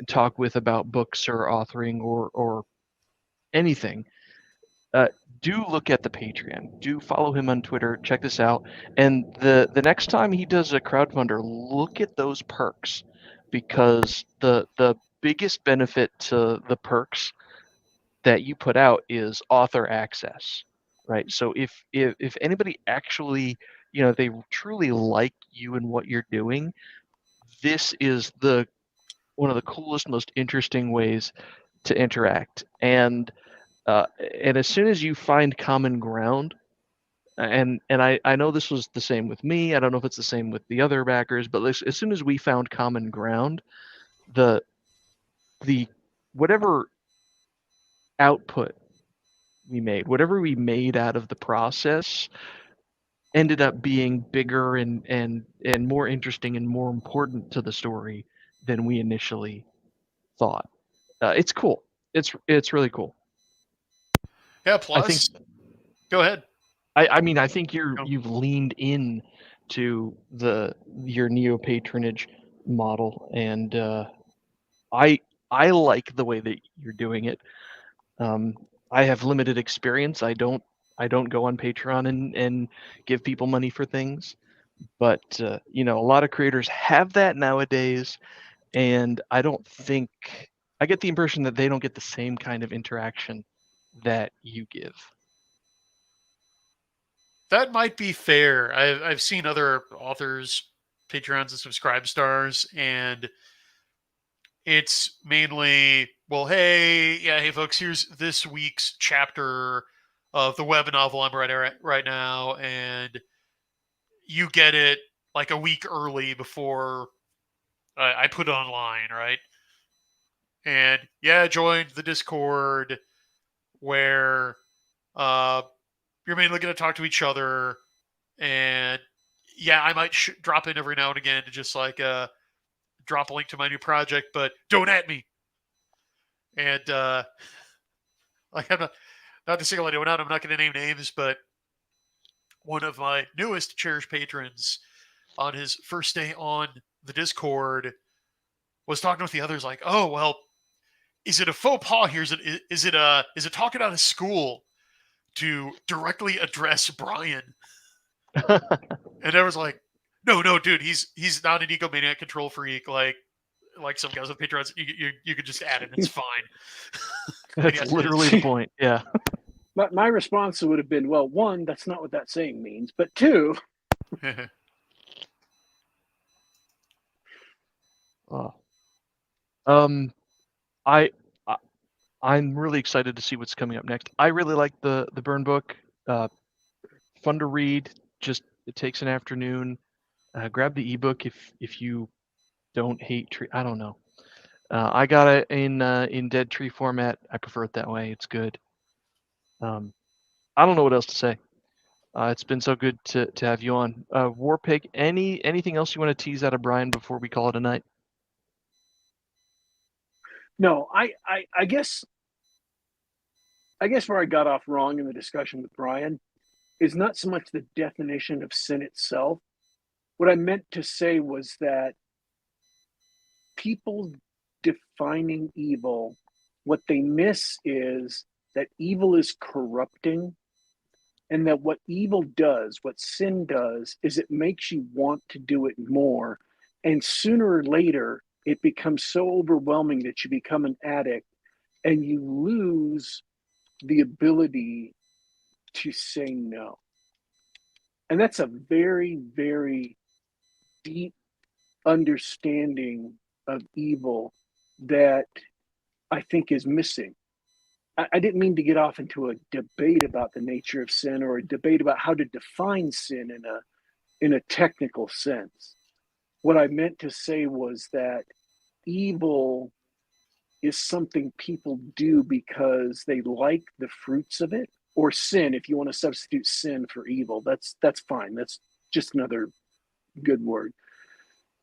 S2: talk with about books or authoring or anything, uh, do look at the Patreon. Do follow him on Twitter. Check this out. And the next time he does a crowdfunder, look at those perks, because the biggest benefit to the perks that you put out is author access, right? So if anybody actually, they truly like you and what you're doing, this is the one of the coolest, most interesting ways to interact. And as soon as you find common ground, and I know this was the same with me. I don't know if it's the same with the other backers, but as soon as we found common ground, the the whatever output whatever we made out of the process ended up being bigger and more interesting and more important to the story than we initially thought. It's cool. It's really cool.
S3: Yeah.
S2: I think
S3: Plus, go ahead.
S2: I mean I think
S3: Go.
S2: you've leaned in to your neo patronage model, and I I like the way that you're doing it. Um, I have limited experience. I don't go on Patreon and give people money for things, but a lot of creators have that nowadays, and I get the impression that they don't get the same kind of interaction that you give.
S3: That might be fair. I've seen other authors, Patreons, and subscribe stars, and it's mainly, well, hey folks, here's this week's chapter of the web novel I'm writing right now, and you get it like a week early before I put it online, right? And yeah, joined the Discord where uh, you're mainly going to talk to each other, and yeah, I might drop in every now and again to just like drop a link to my new project, but don't at me. And like I'm not to single anyone out. I'm not going to name names, but one of my newest cherished patrons on his first day on the Discord was talking with the others like, "Oh well, is it a faux pas here? Is it talking out of school to directly address Brian?" And I was like, "No, dude, he's not an egomaniac control freak like some guys with Patreons. You could just add it, it's fine."
S2: That's
S3: Yes,
S2: literally the point. Yeah.
S1: My response would have been, well, one, that's not what that saying means, but two,
S2: Uh, um, I, I I'm really excited to see what's coming up next. I really like the Burn book. Uh, Fun to read. Just it takes an afternoon. Grab the ebook if you don't hate tree. I don't know. I got it in dead tree format. I prefer it that way. It's good. Um, I don't know what else to say. It's been so good to have you on. Warpig, anything else you want to tease out of Brian before we call it a night?
S1: no, I guess where I got off wrong in the discussion with Brian is not so much the definition of sin itself. What I meant to say was that people defining evil, what they miss is that evil is corrupting, and that what evil does, what sin does, is it makes you want to do it more. And sooner or later, it becomes so overwhelming that you become an addict and you lose the ability to say no. And that's a very, very deep understanding of evil that I think is missing. I didn't mean to get off into a debate about the nature of sin or a debate about how to define sin in a technical sense. What I meant to say was that evil is something people do because they like the fruits of it, or sin. If you want to substitute sin for evil, that's fine. That's just another good word.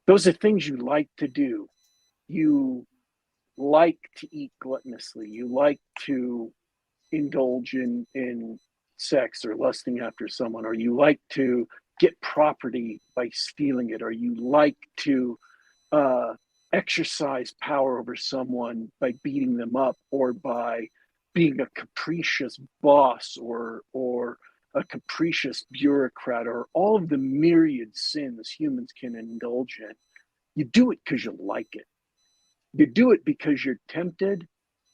S1: Those are things you like to do. You like to eat gluttonously. You like to indulge in sex or lusting after someone, or you like to get property by stealing it, or you like to uh, exercise power over someone by beating them up, or by being a capricious boss, or a capricious bureaucrat, or all of the myriad sins humans can indulge in. You do it because you like it. You do it because you're tempted,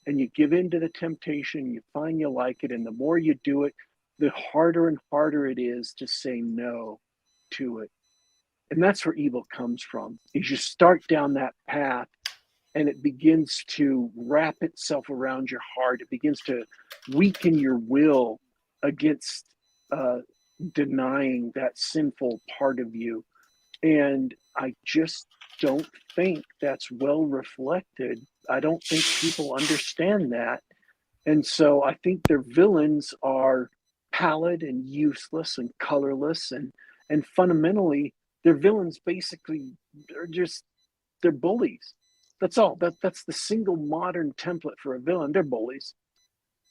S1: and you give in to the temptation. You find you like it, and the more you do it, the harder and harder it is to say no to it. And that's where evil comes from. Is you start down that path, and it begins to wrap itself around your heart. It begins to weaken your will against denying that sinful part of you. And I just don't think that's well reflected. I don't think people understand that. And so I think their villains are pallid and useless and colorless, and fundamentally their villains basically they're bullies. That's all. That's the single modern template for a villain. They're bullies.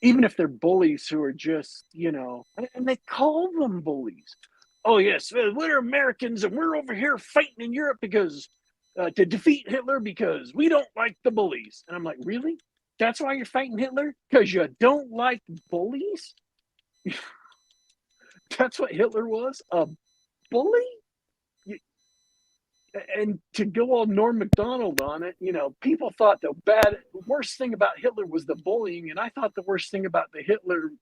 S1: Even if they're bullies who are just, and they call them bullies. Oh yes, we're Americans and we're over here fighting in Europe because to defeat Hitler because we don't like the bullies. And I'm like, really? That's why you're fighting Hitler? Because you don't like bullies? That's what Hitler was? A bully? And to go all Norm Macdonald on it, people thought the worst thing about Hitler was the bullying, and I thought the worst thing about Hitler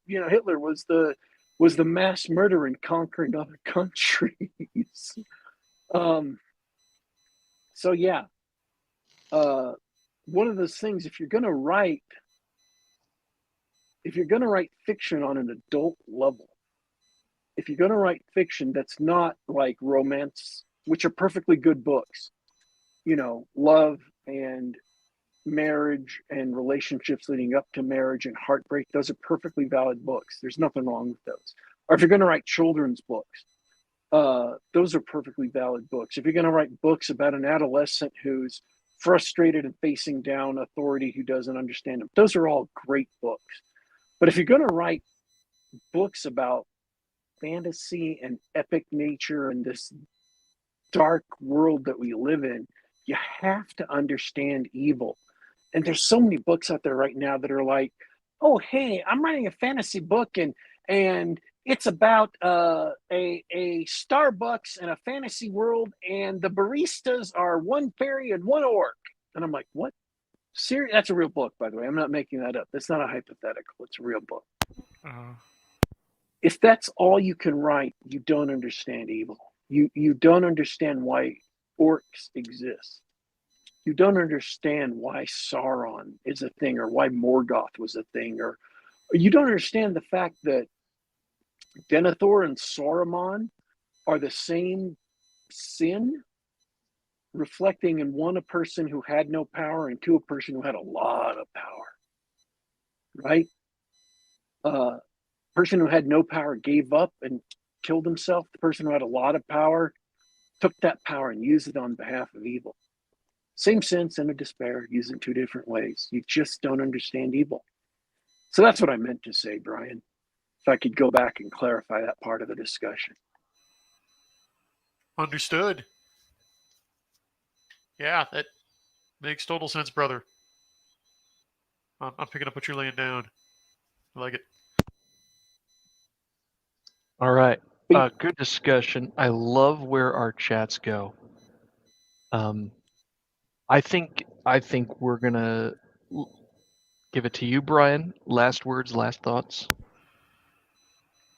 S1: was the mass murder and conquering other countries. So yeah, one of those things. If you're gonna write fiction on an adult level, if you're gonna write fiction that's not like romance, which are perfectly good books, love and marriage and relationships leading up to marriage and heartbreak, those are perfectly valid books. There's nothing wrong with those. Or if you're going to write children's books, those are perfectly valid books. If you're going to write books about an adolescent who's frustrated and facing down authority who doesn't understand them, those are all great books. But if you're going to write books about fantasy and epic nature and this dark world that we live in, you have to understand evil. And there's so many books out there right now that are like, oh, hey, I'm writing a fantasy book and it's about a Starbucks in a fantasy world, and the baristas are one fairy and one orc. And I'm like, what? Seriously? That's a real book, by the way. I'm not making that up. That's not a hypothetical. It's a real book. If that's all you can write, you don't understand evil. You don't understand why orcs exist. You don't understand why Sauron is a thing, or why Morgoth was a thing, or you don't understand the fact that Denethor and Saruman are the same sin, reflecting in one a person who had no power, and two a person who had a lot of power. Right? Person who had no power gave up and killed himself. The person who had a lot of power took that power and used it on behalf of evil. Same sin, sin of despair, used in two different ways. You just don't understand evil. So that's what I meant to say, Brian. If I could go back and clarify that part of the discussion.
S3: Understood. Yeah, that makes total sense, brother. I'm picking up what you're laying down. I like it.
S2: All right. Good discussion. I love where our chats go. I think we're gonna give it to you, Brian. Last words, last thoughts.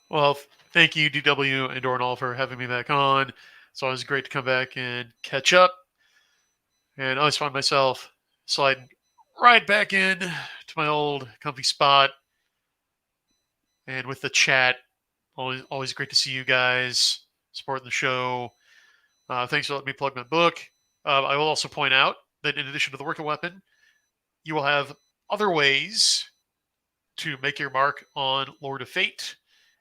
S3: Well, thank you, DW and Dornall, for having me back on. It's always great to come back and catch up. And I always find myself sliding right back in to to my old comfy spot. And with the chat, always great to see you guys supporting the show. Thanks for letting me plug my book. I will also point out that in addition to the working weapon, you will have other ways to make your mark on Lord of Fate,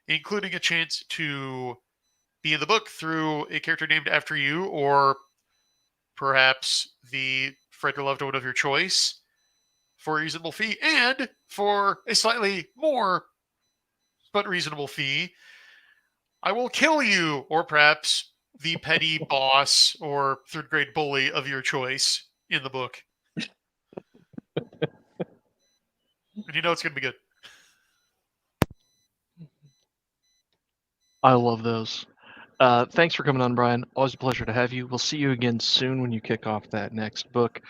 S3: including a chance to be in the book through a character named after you, or perhaps the friend or loved one of your choice, for a reasonable fee, and for a slightly more but reasonable fee, I will kill you, or perhaps the petty boss or third grade bully of your choice in the book. And you know it's going to be good.
S2: I love those. Thanks for coming on, Brian. Always a pleasure to have you. We'll see you again soon when you kick off that next book.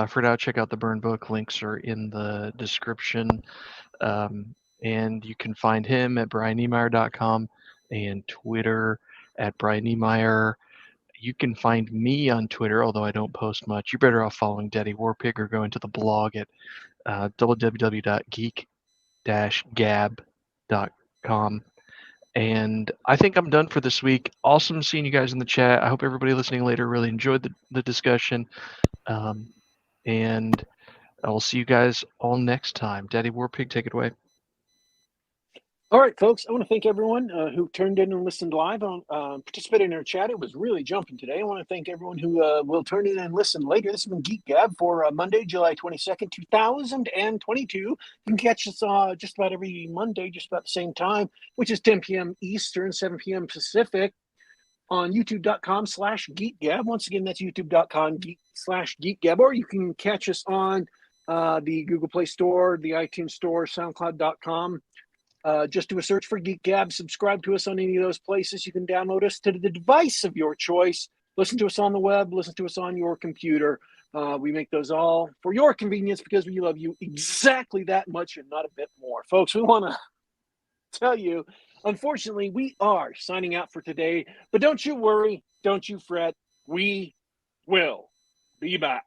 S2: For now, check out the Burn book. Links are in the description. And you can find him at brianniemeier.com and Twitter at Brian Niemeier. You can find me on Twitter, although I don't post much. You're better off following Daddy Warpig or going to the blog at www.geek-gab.com. And I think I'm done for this week. Awesome seeing you guys in the chat. I hope everybody listening later really enjoyed the discussion. And I will see you guys all next time. Daddy Warpig, take it away.
S1: All right, folks, I want to thank everyone who turned in and listened live, participated in our chat. It was really jumping today. I want to thank everyone who will turn in and listen later. This has been Geek Gab for Monday, July 22nd, 2022. You can catch us just about every Monday, just about the same time, which is 10 p.m. Eastern, 7 p.m. Pacific, on youtube.com/geekgab. Once again, that's youtube.com/geekgab. Or you can catch us on the Google Play Store, the iTunes Store, SoundCloud.com. Just do a search for Geek Gab. Subscribe to us on any of those places. You can download us to the device of your choice. Listen to us on the web. Listen to us on your computer. We make those all for your convenience because we love you exactly that much and not a bit more. Folks, we want to tell you, unfortunately, we are signing out for today. But don't you worry. Don't you fret. We will be back.